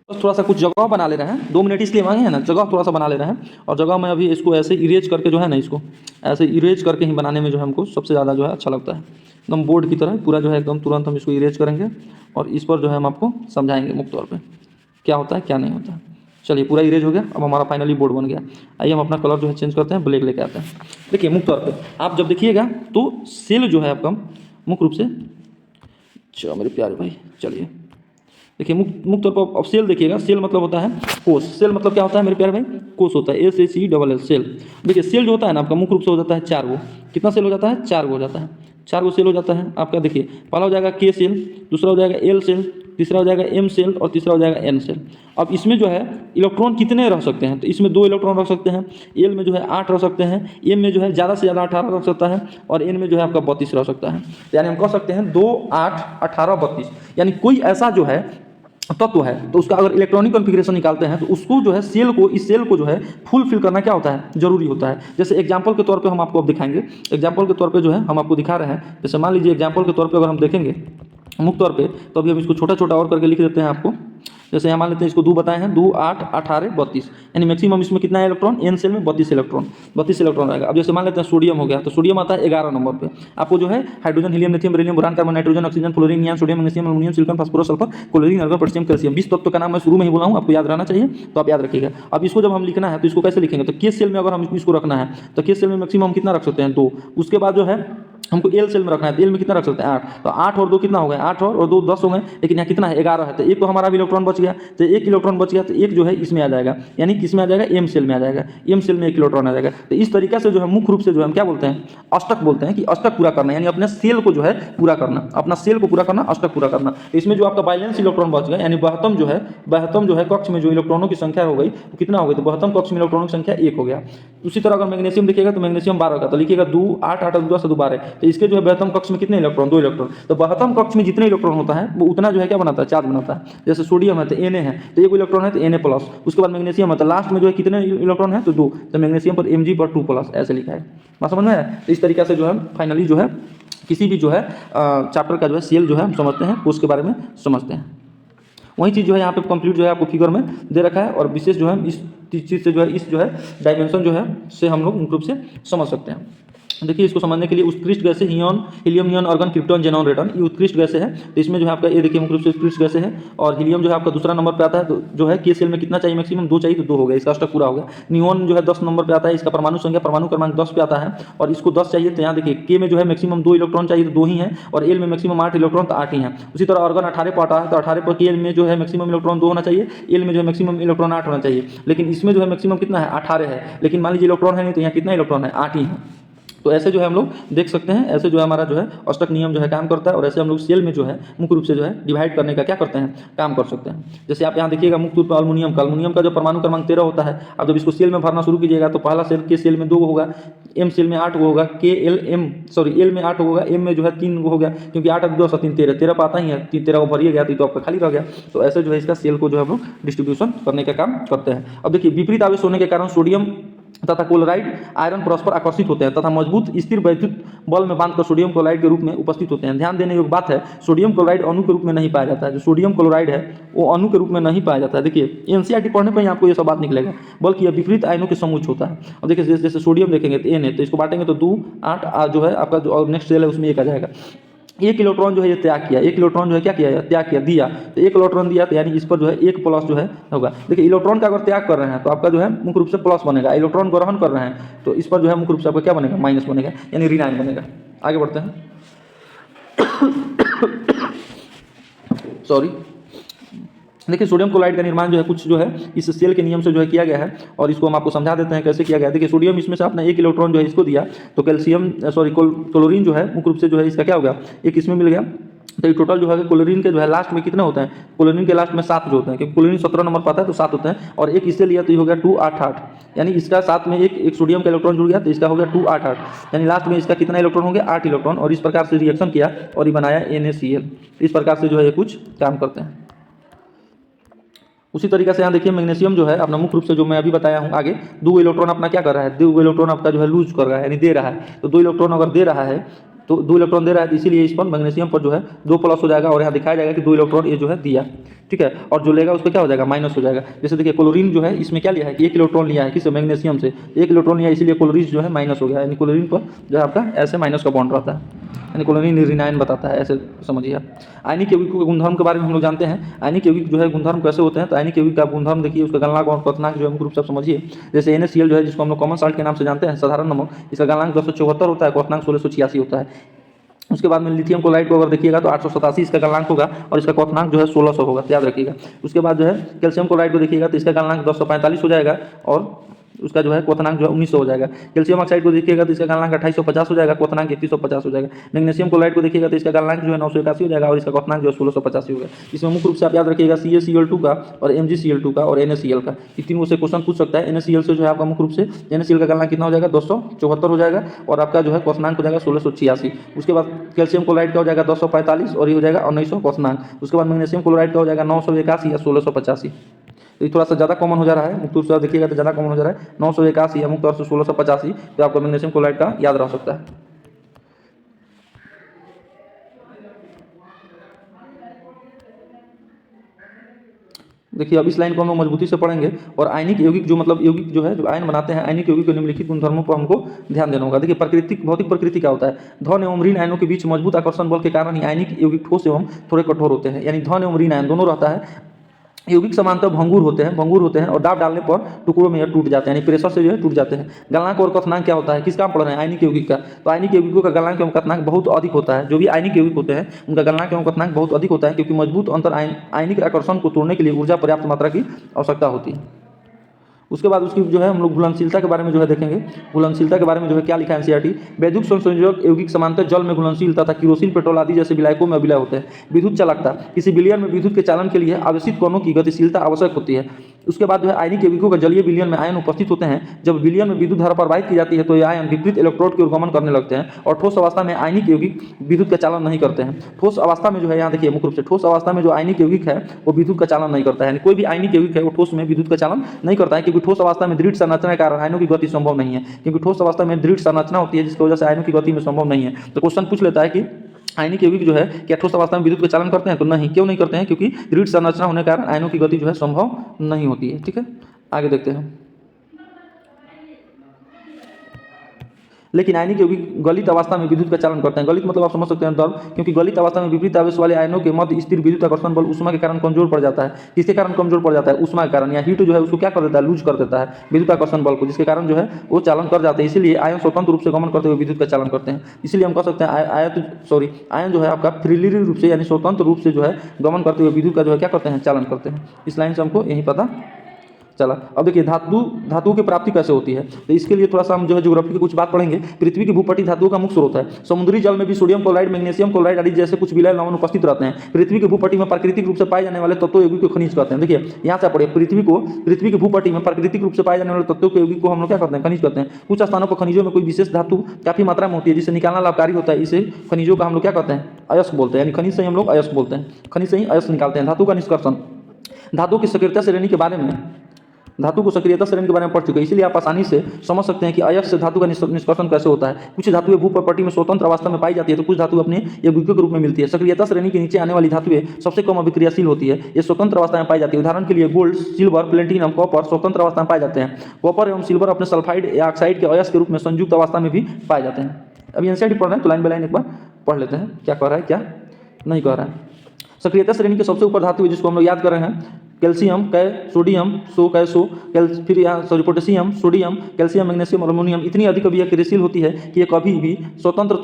बस थोड़ा सा कुछ जगह बना ले रहे हैं, 2 मिनट इसलिए मांगे हैं ना, जगह थोड़ा सा बना ले रहे हैं। और जगह में अभी इसको ऐसे इरेज करके जो है ना, इसको ऐसे इरेज करके ही बनाने में जो है हमको सबसे ज़्यादा जो है अच्छा लगता है। एकदम बोर्ड की तरह पूरा जो है एकदम तुरंत हम इसको इरेज करेंगे, और इस पर जो है हम आपको समझाएंगे मुख्य तौर पर क्या होता है क्या नहीं होता है। चलिए पूरा इरेज हो गया, अब हमारा फाइनली बोर्ड बन गया। आइए हम अपना कलर जो है चेंज करते हैं, ब्लैक लेके आते हैं। देखिए मुख्य तौर पे आप जब देखिएगा तो सेल जो है आपका मुख्य रूप से, अच्छा मेरे प्यारे भाई, चलिए देखिए मुख्य तौर पर अब सेल देखिएगा। सेल मतलब होता है कोष। सेल मतलब क्या होता है मेरे प्यारे भाई, कोष होता है, SHE सेल। देखिए सेल जो होता है ना आपका मुख्य रूप से हो जाता है 4 गो। कितना सेल हो जाता है, 4 गो हो जाता है, 4 गो सेल हो जाता है आपका। देखिए पहला हो जाएगा के सेल, दूसरा हो जाएगा एल सेल, तीसरा हो जाएगा एम सेल, और तीसरा हो जाएगा एन सेल। अब इसमें जो है इलेक्ट्रॉन कितने रह सकते हैं, तो इसमें 2 इलेक्ट्रॉन रख सकते हैं। एल में जो है 8 रह सकते हैं, एम में जो है ज़्यादा से ज़्यादा 18 रख सकता है, और एन में जो है आपका 32 रह सकता है। यानी हम कह सकते हैं 2, 8, 18, 32। यानी कोई ऐसा जो है तत्व है, तो उसका अगर इलेक्ट्रॉनिक कॉन्फ़िगरेशन निकालते हैं, तो उसको जो है सेल को, इस सेल को जो है फुलफिल करना क्या होता है, जरूरी होता है। जैसे एग्जांपल के तौर पे हम आपको अब दिखाएंगे। एग्जांपल के तौर पे जो है हम आपको दिखा रहे हैं। जैसे मान लीजिए एग्जांपल के तौर पे अगर हम देखेंगे मुख्य तौर पे, तो अभी हम इसको छोटा छोटा और करके लिख देते हैं आपको। जैसे यहाँ मान लेते हैं इसको 2 बताए हैं, 2, 8, 18, 32। यानी मैक्सिमम इसमें कितना है इलेक्ट्रॉन, एन सेल में 32 इलेक्ट्रॉन, 32 इलेक्ट्रॉन रहेगा। अब जैसे मान लेते हैं सोडियम हो गया, तो सोडियम आता है 11 नंबर पे। आपको जो है hydrogen, helium, lithium, beryllium, boron, carbon, nitrogen, oxygen, fluorine, neon, sodium, magnesium, aluminium, silicon, phosphorus, sulphur, chlorine, argon, potassium, calcium. 20 तत्व का नाम मैं शुरू में ही बोला हूँ, आपको याद रहना चाहिए, तो आप याद रखिएगा। अब इसको जब हम लिखना है तो इसको कैसे लिखेंगे, तो के सेल में अगर हम इसको रखना है, तो के सेल में मैक्सिमम कितना रख सकते हैं, 2। उसके बाद जो है हमको एल सेल में रखना है, तो एल में कितना रख सकते हैं, 8। तो 8 और 2 कितना हो गया, 8 और 2 10 हो गए। लेकिन यहाँ कितना है, 11 है, तो एक तो हमारा भी इलेक्ट्रॉन बच गया। तो एक इलेक्ट्रॉन बच गया, तो एक जो है इसमें आ जाएगा, यानी किसमें आ जाएगा, एम सेल में आ जाएगा। एम सेल में 1 इलेक्ट्रॉन आ जाएगा। तो इस तरीके से जो है मुख्य रूप से जो है हम क्या बोलते हैं, अष्टक बोलते हैं, कि अष्टक पूरा करना, यानी अपने सेल को जो है पूरा करना, अपना सेल को पूरा करना, अष्टक पूरा करना। तो इसमें जो आपका बैलेंस इलेक्ट्रॉन बच गया, यानी 72 जो है कक्ष में जो इलेक्ट्रॉनों की संख्या हो गई, तो कितना हो गई, तो 72 कक्ष में इलेक्ट्रॉनों की संख्या 1 हो गया। उसी तरह अगर मैग्नीशियम देखिएगा तो मैग्नीशियम 12 होगा, तो लिखिएगा 2, 8, 8, 2, 10, 12। तो इसके जो है 72 कक्ष में कितने इलेक्ट्रॉन, 2 इलेक्ट्रॉन। तो 72 कक्ष में जितने इलेक्ट्रॉन होता है वो उतना जो है क्या बनाता है, चार्ज बनाता है। जैसे सोडियम है तो Na है, तो 1 इलेक्ट्रॉन है तो Na+। उसके बाद मैग्नीशियम है, तो लास्ट में जो है कितने इलेक्ट्रॉन है, तो 2। तो मैग्नीशियम पर Mg पर 2+, ऐसे लिखा है। बात समझ में आया। तो इस तरीके से जो है फाइनली जो है किसी भी जो है चैप्टर का जो है सेल जो है हम समझते हैं, उसके बारे में समझते हैं। वही चीज़ जो है यहाँ पे कंप्लीट जो है आपको फिगर में दे रखा है, और विशेष जो है इस चीज़ से जो है इस जो है डायमेंशन जो है से हम लोग मुख्य रूप से समझ सकते हैं। देखिए इसको समझने के लिए उत्कृष्ट गैस है हियॉन, helium, neon, argon, krypton, xenon, radon, ये उत्कृष्ट गैस है। तो इसमें जो है आपका ये देखिए मुख्य रूप से उत्कृष्ट गैस है। और हीलियम जो है आपका दूसरा नंबर पे आता है, तो जो है के सेल में कितना चाहिए, मैक्सिमम 2 चाहिए, तो 2 हो गया, इसका अष्टक पूरा हो गया। नियॉन जो है 10 नंबर पे आता है, इसका परमाणु संख्या, परमाणु क्रमांक 10 पे आता है, और इसको 10 चाहिए। तो यहाँ देखिए के में जो है मैक्सिमम 2 इलेक्ट्रॉन चाहिए, तो 2 ही है, और एल में मैक्सिमम 8 इलेक्ट्रॉन, तो 8 ही है। उसी तरह आर्गन 18 पर आता है, तो 18 पर के में जो है मैक्सिमम इलेक्ट्रॉन 2 होना चाहिए, एल में जो है मैक्सिमम इलेक्ट्रॉन 8 होना चाहिए। लेकिन इसमें जो है मैक्सिमम कितना है, 18 है। लेकिन मान लीजिए इलेक्ट्रॉन है नहीं, तो यहाँ कितना इलेक्ट्रॉन है, 8 ही है। तो ऐसे जो है हम लोग देख सकते हैं, ऐसे जो है हमारा जो है अष्टक नियम जो है काम करता है, और ऐसे हम लोग सेल में जो है मुख्य रूप से जो है डिवाइड करने का क्या करते हैं, काम कर सकते हैं। जैसे आप यहाँ देखिएगा मुख्य रूप से अल्युमिनियम का जो परमाणु क्रमांक 13 होता है, अब जब इसको सेल में भरना शुरू कीजिएगा तो पहला सेल के सेल में 2 होगा, एम सेल में 8 होगा, एल में 8 होगा, एम में जो है 3 हो गया, क्योंकि 8 2 3 13 पर आता ही है, 13 को भरिए गया तो आपका खाली रह गया। तो ऐसे जो है इसका सेल को जो है हम लोग डिस्ट्रीब्यूशन करने का काम करते हैं। अब देखिए विपरीत आवेश होने के कारण सोडियम तथा क्लोराइड आयरन परस्पर आकर्षित होते हैं तथा मजबूत स्थिर वैद्युत बल में बांधकर सोडियम क्लोराइड के रूप में उपस्थित होते हैं। ध्यान देने योग्य बात है, सोडियम क्लोराइड अणु के रूप में नहीं पाया जाता है। जो सोडियम क्लोराइड है वो अणु के रूप में नहीं पाया जाता है। देखिए एनसीईआरटी पढ़ने पर ही आपको ये सब बात निकलेगा, बल्कि यह विपरीत आयनों के समूह होता है। अब देखिए जैसे सोडियम देखेंगे तो एन है, तो इसको बांटेंगे तो 2, 8 जो है आपका जो नेक्स्ट सेल है उसमें 1 आ जाएगा। 1 इलेक्ट्रॉन जो है ये त्याग किया, 1 इलेक्ट्रॉन जो है क्या किया, त्याग किया, दिया, तो 1 इलेक्ट्रॉन दिया, तो यानी इस पर जो है 1+ जो है होगा। देखिए इलेक्ट्रॉन का अगर त्याग कर रहे हैं तो आपका जो है मुख्य रूप से प्लस बनेगा, इलेक्ट्रॉन ग्रहण कर रहे हैं तो इस पर जो है मुख्य रूप से आपका क्या बनेगा, माइनस बनेगा, यानी ऋणायन बनेगा। आगे बढ़ते हैं। सॉरी, देखिए सोडियम क्लोराइड का निर्माण जो है कुछ जो है इस सेल के नियम से जो है किया गया है, और इसको हम आपको समझा देते हैं कैसे किया गया है। देखिए सोडियम इसमें से आपने 1 इलेक्ट्रॉन जो है इसको दिया, तो क्लोरीन जो है मुख्य रूप से जो है इसका क्या हो गया, 1 इसमें मिल गया, तो ये टोटल जो है क्लोरीन के जो है लास्ट में कितने होते हैं, क्लोरीन के लास्ट में 7 जो होते हैं, क्योंकि क्लोरीन 17 नंबर पाता है तो 7 होते हैं, और एक इससे लिया तो ये हो गया 288, यानी इसका साथ में एक सोडियम का इलेक्ट्रॉन जुड़ गया तो इसका हो गया 288, यानी लास्ट में इसका कितना इलेक्ट्रॉन हो गया 8 इलेक्ट्रॉन, और इस प्रकार से रिएक्शन किया और ये बनाया NaCl। इस प्रकार से जो है ये कुछ काम करते हैं। उसी तरीके से यहाँ देखिए मैग्नीशियम जो है अपना मुख्य रूप से जो मैं अभी बताया हूँ आगे, 2 इलेक्ट्रॉन अपना क्या कर रहा है, 2 इलेक्ट्रॉन आपका जो है लूज कर रहा है, यानी दे रहा है। तो 2 इलेक्ट्रॉन अगर दे रहा है तो 2 इलेक्ट्रॉन दे रहा है, तो इसीलिए इस पर मैग्नीशियम पर जो है 2 प्लस हो जाएगा, और यहाँ दिखाया जाएगा कि 2 इलेक्ट्रॉन ये जो है दिया, ठीक है। और जो लेगा उस पर क्या हो जाएगा, माइनस हो जाएगा। जैसे देखिए क्लोरीन जो है इसमें क्या लिया है कि 1 इलेक्ट्रॉन लिया है, किस मैग्नीशियम से 1 इलेक्ट्रॉन लिया, इसीलिए क्लोरीन जो है माइनस हो गया, यानी क्लोरीन पर जो है आपका ऐसे माइनस का बॉन्ड रहता है, यानी क्लोरीन ऋणायन बताता है, ऐसे समझिए आप। आयनिक यौगिक के गुणधर्म के बारे में हम लोग जानते हैं। आयनिक यौगिक जो है गुणधर्म कैसे होते हैं, तो आयनिक यौगिक का गुणधर्म देखिए, उसका गलनांक और क्वथनांक जो है मुख्य रूप से समझिए। जैसे NaCl जो है जिसको हम लोग कॉमन साल्ट के नाम से जानते हैं, साधारण नमक, इसका गलनांक 274 होता है, क्वथनांक 1686 होता है। उसके बाद में लिथियम क्लोराइड को अगर देखिएगा तो 887 इसका गलनांक होगा, और इसका क्वथनांक जो है 1600 होगा, याद रखिएगा। उसके बाद जो है कैल्शियम क्लोराइड को देखिएगा तो इसका गलनांक 245 हो जाएगा, और उसका जो है क्वथनांक जो है 1900 हो जाएगा। कैल्शियम ऑक्साइड को देखिएगा तो इसका गलनांक 2850 हो जाएगा, क्वथनांक 3150 हो जाएगा। मैग्नीशियम क्लोराइड को देखिएगा तो इसका गलनांक जो है 981 हो जाएगा, और इसका क्वथनांक जो है 1685 होगा। इसमें मुख्य रूप से आप याद रखिएगा CaCl2 का और MgCl2 का और NaCl का, ये तीनों से क्वेश्चन पूछ सकता है। NaCl से जो है आपका मुख्य रूप से NaCl का गलनांक कितना हो जाएगा, 274 हो जाएगा, और आपका जो है क्वथनांक हो जाएगा 1686। उसके बाद कैल्शियम क्लोराइड का हो जाएगा 245, और ये हो जाएगा 1900 क्वथनांक। उसके बाद मैग्नीशियम क्लोराइड का हो जाएगा 981 या 1685। तो ये थोड़ा सा ज़्यादा कॉमन हो जा रहा है, मुख्य रूप से देखिएगा तो ज़्यादा कॉमन हो जा रहा है, 981 या मुख्य तौर से 1685, तो आपको मैग्नीशियम क्लोराइड का याद रह सकता है। देखिए अब इस लाइन को हम लोग मजबूती से पढ़ेंगे, और आयनिक यौगिक जो मतलब यौगिक जो है जो आयन बनाते हैं, आयनिक यौगिक के निम्नलिखित गुणधर्मों पर हमको ध्यान देना होगा। देखिए प्राकृतिक भौतिक प्रकृति क्या होता है, धन एवं ऋण आयनों के बीच मजबूत आकर्षण बल के कारण ही आयनिक यौगिक ठोस एवं थोड़े कठोर होते हैं, यानी धन एवं ऋण आयन दोनों रहता है। यौगिक समांतर भंगुर होते हैं और दाब डालने पर टुकड़ों में यह टूट जाते हैं, यानी प्रेशर से जो है टूट जाते हैं। गलनांक और क्वथनांक क्या होता है, किसका हम पढ़ रहे हैं, आयनिक यौगिक का। तो आयनिक यौगिकों का गलनांक एवं क्वथनांक बहुत अधिक होता है। जो भी आयनिक यौगिक होते हैं उनका गलनांक एवं क्वथनांक बहुत अधिक होता है, क्योंकि मजबूत अंतर आयनिक आकर्षण को तोड़ने के लिए ऊर्जा पर्याप्त मात्रा की आवश्यकता होती है। उसके बाद उसकी जो है हम लोग घुलनशीलता के बारे में जो है देखेंगे। घुलनशीलता के बारे में जो है क्या लिखा है NCERT, वैद्युत संयोजक यौगिक समांतर जल में घुलनशील तथा किरोसिन पेट्रोल आदि जैसे विलायकों में अभिलय होते हैं। विद्युत चालकता, किसी विलयन में विद्युत के चालन के लिए आवेशित कणों की गतिशीलता आवश्यक होती है। उसके बाद जो है आयनिक यौगिकों का जलीय विलयन में आयन उपस्थित होते हैं। जब विलयन में विद्युत धारा प्रवाहित की जाती है तो ये आयन विपरीत इलेक्ट्रोड की ओर गमन करने लगते हैं, और ठोस अवस्था में आयनिक यौगिक विद्युत का चालन नहीं करते हैं। ठोस अवस्था में जो है यहाँ देखिए मुख्य रूप से ठोस अवस्था में जो आयनिक यौगिक है वो विद्युत का चालन नहीं करता है, यानी कोई भी आयनिक यौगिक है वो ठोस में विद्युत का चालन नहीं करता है, क्योंकि ठोस अवस्था में दृढ़ संरचना के कारण आयनों की गति संभव नहीं है, क्योंकि ठोस अवस्था में दृढ़ संरचना होती है जिसकी वजह से आयनों की गति में संभव नहीं है। तो क्वेश्चन पूछ लेता है कि आयनिक यौगिक जो है क्या ठोस अवस्था में विद्युत का चालन करते हैं, तो नहीं, क्यों नहीं करते हैं, क्योंकि दृढ़ संरचना होने के कारण आयनों की गति जो है संभव नहीं होती है। ठीक है, आगे देखते हैं। लेकिन आयनिक यौगिक गलित अवस्था में विद्युत का चालन करते हैं। गलित मतलब आप समझ सकते हैं द्रव, क्योंकि गलित अवस्था में विपरीत आवेश वाले आयनों के मध्य स्थिर विद्युत आकर्षण बल उष्मा के कारण कमजोर पड़ जाता है। किसके कारण कमजोर पड़ जाता है, उष्मा के कारण, या हीट जो है उसको क्या कर देता है, लूज कर देता है विद्युत आकर्षण बल को, जिसके कारण जो है वो चालन कर जाते हैं। इसीलिए आयन स्वतंत्र रूप से गमन करते हुए विद्युत का चालन करते हैं। इसलिए हम कह सकते हैं आयन जो है आपका फ्रीली रूप से यानी स्वतंत्र रूप से जो है गमन करते हुए विद्युत का जो है क्या करते हैं, चालन करते हैं। इस लाइन से हमको यही पता चला। अब देखिए धातु की प्राप्ति कैसे होती है, तो इसके लिए थोड़ा सा हम जो है ज्योग्राफी की कुछ बात पढ़ेंगे। पृथ्वी की भूपटि धातुओं का मुख्य स्रोत है। समुद्री जल में भी सोडियम क्लोराइड, मैग्नीशियम क्लोराइड आदि जैसे कुछ विलय लवण उपस्थित रहते हैं। पृथ्वी की भूपटि में प्राकृतिक रूप से पाए जाने वाले तत्वों यौगिक को खनिज कहते हैं। देखिए यहाँ से पढ़िए, पृथ्वी की भूपटि में प्राकृतिक रूप से पाए जाने वाले तत्वों के यौगिक को हम लोग क्या करते हैं, खनिज कहते हैं। कुछ स्थानों पर खनिजों में कोई विशेष धातु काफी मात्रा में होती है जिसे निकालना लाभकारी होता है, इसे खनिजों का हम लोग क्या कहते हैं, अयस्क बोलते हैं। यानी खनिज से हम लोग अयस्क बोलते हैं, खनिज से ही अयस्क निकालते हैं। धातु का निष्कर्षण, धातु की सक्रियता श्रेणी के बारे में, धातु को सक्रियता श्रेणी के बारे में पढ़ चुके हैं, इसलिए आप आसानी से समझ सकते हैं कि अयस्क से धातु का निष्कर्षण कैसे होता है। कुछ धातुएं भूप्रपट्टी में स्वतंत्र अवस्था में पाई जाती है, तो कुछ धातु अपने यौगिकों के रूप में मिलती है। सक्रियता श्रेणी के नीचे आने वाली धातुएं सबसे कम अभिक्रियाशील होती है, ये स्वतंत्र अवस्था में पाई जाती है। उदाहरण के लिए गोल्ड, सिल्वर, प्लेटिनम, कॉपर स्वतंत्र अवस्था में पाए जाते हैं। कॉपर एवं सिल्वर अपने सल्फाइड या ऑक्साइड के अयस्क के रूप में संयुक्त अवस्था में भी पाए जाते हैं। अभी NCERT पढ़ रहे हैं तो लाइन बाय लाइन एक बार पढ़ लेते हैं, क्या कह रहा है क्या नहीं कह रहा है। सक्रियता श्रेणी के सबसे ऊपर धातु है जिसको हम लोग याद कर रहे हैं, कैल्शियम, सोडियम, फिर यहाँ पोटेशियम, सोडियम, कैल्शियम, मैग्नीशियम और अमोनियम। इतनी अधिक अभिक्रियाशील होती है कि ये कभी भी स्वतंत्र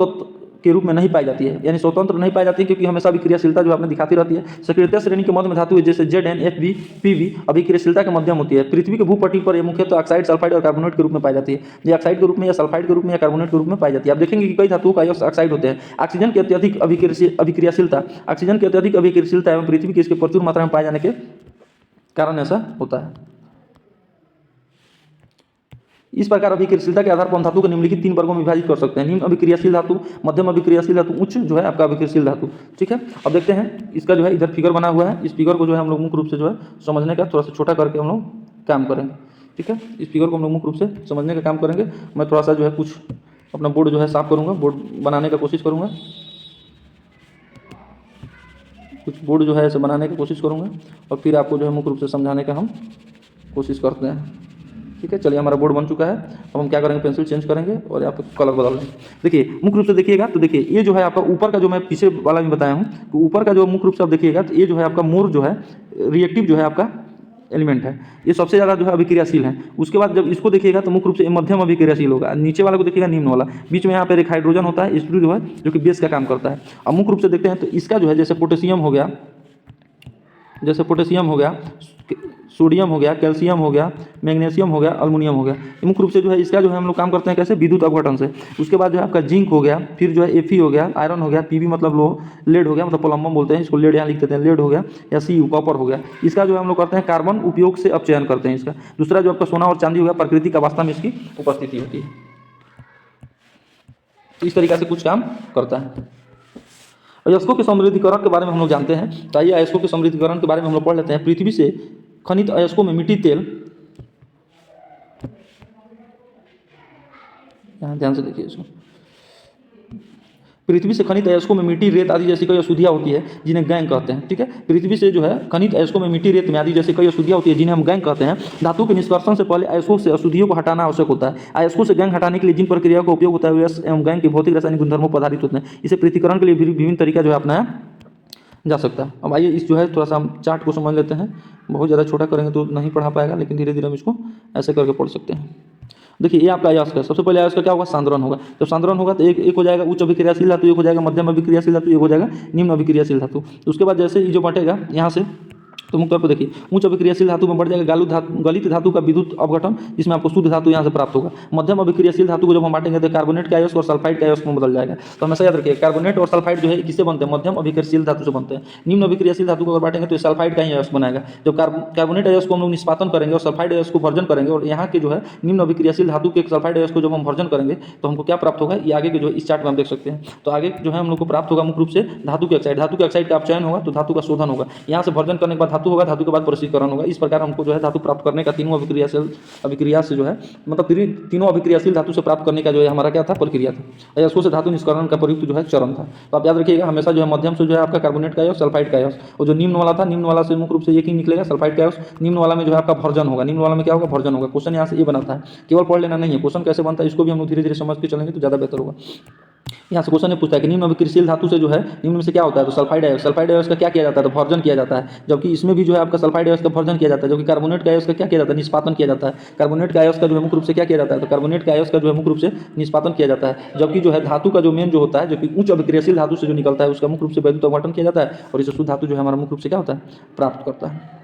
के रूप में नहीं पाई जाती है, यानी स्वतंत्र नहीं पाई जाती, क्योंकि हमेशा अभिक्रियाशीलता जो आपने दिखाती रहती है। सक्रियता श्रेणी के मध्य में धातु है जैसे Zn, Fb, Pb अभिक्रियाशीलता के मध्यम होती है। पृथ्वी के भूपटल पर यह मुख्यतः ऑक्साइड, सल्फाइड और कार्बोनेट के रूप में पाई जाती है। ये ऑक्साइड के रूप में या सल्फाइड के रूप में या कार्बोनेट के रूप में पाई जाती है। आप देखेंगे कि कई धातुओं का ऑक्साइड होते हैं। ऑक्सीजन की अत्यधिक अभिक्रियाशीलता एवं पृथ्वी की इसके प्रचुर मात्रा में पाए जाने के कारण ऐसा होता है। इस प्रकार अभिक्रियाशीलता के आधार पर हम धातु को निम्नलिखित 3 वर्गों में विभाजित कर सकते हैं। निम्न अभिक्रियाशील धातु, मध्यम अभिक्रियाशील धातु, उच्च जो है आपका अभिक्रियाशील धातु। ठीक है, अब देखते हैं इसका जो है इधर फिगर बना हुआ है। इस फिगर को जो है हम लोग मुख्य रूप से जो है समझने का थोड़ा सा छोटा करके हम लोग काम करेंगे। ठीक है, इस फिगर को हम लोग मुख्य रूप से समझने का काम करेंगे। मैं थोड़ा सा जो है कुछ अपना बोर्ड जो है साफ करूँगा, बोर्ड बनाने का कोशिश करूँगा, कुछ बोर्ड जो है ऐसे बनाने की कोशिश करूँगा और फिर आपको जो है मुख्य रूप से समझाने का हम कोशिश करते हैं। ठीक है, चलिए हमारा बोर्ड बन चुका है। अब हम क्या करेंगे, पेंसिल चेंज करेंगे और यहाँ पर कलर बदल लेंगे। देखिए मुख्य रूप से देखिएगा तो देखिए ये जो है आपका ऊपर का जो मैं पीछे वाला भी बताया हूँ, तो ऊपर का जो मुख्य रूप से आप देखिएगा तो ये जो है आपका मोर जो है रिएक्टिव जो है आपका एलिमेंट है, ये सबसे ज़्यादा जो है अभिक्रियाशील है। उसके बाद जब इसको देखिएगा तो मुख्य रूप से मध्यम अभिक्रियाशील होगा। नीचे वाला को देखिएगा निम्न वाला, बीच में यहाँ पर एक हाइड्रोजन होता है, इसलिए जो है जो कि बेस का काम करता है। अब मुख्य रूप से देखते हैं तो इसका जो है जैसे पोटेशियम हो गया, सोडियम हो गया, कैल्शियम हो गया, मैग्नीशियम हो गया, अल्युमिनियम हो गया। मुख्य रूप से जो है इसका जो है हम लोग काम करते हैं कैसे, विद्युत अपघटन से। उसके बाद जो है आपका जिंक हो गया, फिर जो है Fe हो गया, आयरन हो गया, Pb मतलब लोह, लेड हो गया मतलब प्लम्बम बोलते हैं इसको, लेड यहाँ लिख देते हैं, लेड हो गया, या Cu कॉपर हो गया। इसका जो है हम लोग करते हैं कार्बन उपयोग से अपचयन करते हैं इसका। दूसरा जो आपका सोना और चांदी हो गया, प्रकृति का अवस्था में इसकी उपस्थिति होती है। इस तरीके से कुछ काम करता है। अयस्कों के समृद्धीकरण के बारे में हम लोग जानते हैं, तो आइए अयस्कों के समृद्धीकरण के बारे में हम लोग पढ़ लेते हैं। पृथ्वी से खनिज अयस्कों में मिट्टी, तेल, यहाँ ध्यान से देखिए इसको, पृथ्वी से खनिज अयस्कों में मिट्टी, रेत आदि जैसी कई अशुद्धियाँ होती है जिन्हें गैंग कहते हैं। ठीक है, पृथ्वी से जो है खनिज अयस्कों में मिट्टी, रेत में आदि जैसी कई अशुद्धियाँ होती है जिन्हें हम गैंग कहते हैं। धातु के निष्कर्षण से पहले अयस्कों से अशुद्धियों को हटाना आवश्यक होता है। अयस्कों से गैंग हटाने के लिए जिन प्रक्रियाओं का उपयोग होता है वे एवं गैंग के भौतिक रासायनिक गुणधर्मों पर आधारित होते हैं। इसे पृथक्करण के लिए विभिन्न तरीका जो है अपनाया जा सकता है। अब आइए इस जो है थोड़ा सा हम चार्ट को समझ लेते हैं। बहुत ज़्यादा छोटा करेंगे तो नहीं पढ़ा पाएगा, लेकिन धीरे धीरे हम इसको ऐसे करके पढ़ सकते हैं। देखिए ये आपका अयस्क है। सबसे पहले अयस्क का क्या होगा, सांद्रण होगा। जब सांद्रण होगा तो एक हो जाएगा उच्च अभिक्रियाशील धातु, एक हो जाएगा मध्यम अभिक्रियाशील धातु, एक हो जाएगा निम्न अभिक्रियाशील धातु। उसके बाद जैसे ये जो बटेगा यहाँ से, तो मुख्य तौर पर देखिए उच्च अभिक्रियाशील धातु में बढ़ जाएगा गलित धातु का विद्युत अपघटन, जिसमें आपको शुद्ध धातु यहाँ से प्राप्त होगा। मध्यम अभिक्रियाशील धातु को जब हम बांटेंगे तो कार्बोनेट का अयस्क और सल्फाइड का अयस्क में बदल जाएगा। तो हमेशा याद रखिए कार्बोनेट और सल्फाइड जो है किससे बनते हैं, मध्यम अभिक्रियाशील धातु से बनते हैं। निम्न अभिक्रियाशील धातु को अगर बांटेंगे तो सल्फाइड का ही अयस्क बनाएगा। जब कार्बोनेट अयस्क को हम लोग निष्पादन करेंगे और सल्फाइड अयस्क को भर्जन करेंगे, और यहाँ के जो है निम्न अभिक्रियाशील धातु के सल्फाइड अयस्क को जब हम भर्जन करेंगे तो हमको क्या प्राप्त होगा, ये आगे के जो इस चार्ट में हम देख सकते हैं। तो आगे जो है हम लोग को प्राप्त होगा मुख्य रूप से धातु के ऑक्साइड का अपचयन होगा, तो धातु का शोधन होगा। यहाँ से भर्जन करने के बाद धातु होगा, धातु के बाद प्रशीकरण होगा। इस प्रकार हमको जो है धातु प्राप्त करने का तीनों अभिक्रिया से जो है मतलब तीनों अभिक्रियाशील धातु से प्राप्त करने का जो है हमारा क्या था, प्रक्रिया था। अयस्कों से धातु निष्करण का प्रयुक्त जो है चरण था। तो आप याद रखिएगा हमेशा जो है मध्यम से जो है आपका कार्बोनेट का अयस्क, सल्फाइड का अयस्क, और जो निम्न वाला था, निम्न वाला से मुख्य रूप से एक ही निकलेगा सल्फाइड का अयस्क। निम्न वाला में जो है आपका भर्जन होगा। निम्न वाला में क्या होगा, भर्जन होगा। क्वेश्चन यहाँ से ये बनाता है, केवल पढ़ लेना नहीं है, क्वेश्चन कैसे बनता है इसको भी हम लोग धीरे धीरे समझ के चलेंगे तो ज़्यादा बेहतर होगा। यहाँ से क्वेश्चन ये पूछता है कि निम्न अभिक्रियाशील धातु से जो है निम्न में से क्या होता है, तो सल्फाइड अयस्क का क्या किया जाता है, तो भर्जन किया जाता है। जबकि इसमें भी जो है आपका सल्फाइड अयस्क का भर्जन किया जाता है। जबकि कार्बोनेट का अयस्क का क्या किया जाता है, निष्पादन किया जाता है। कार्बोनेट का अयस्क का जो है मुख्य रूप से क्या किया जाता है, तो कार्बोनेट का अयस्क का जो है मुख्य रूप से निष्पादन किया जाता है। जबकि जो है धातु का जो मेन जो होता है, जो कि उच्च अभिक्रियाशील धातु से जो निकलता है, उसका मुख्य रूप से विद्युत अपघटन किया जाता है और इसे शुद्ध धातु जो है हमारा मुख्य रूप से क्या होता है, प्राप्त करता है।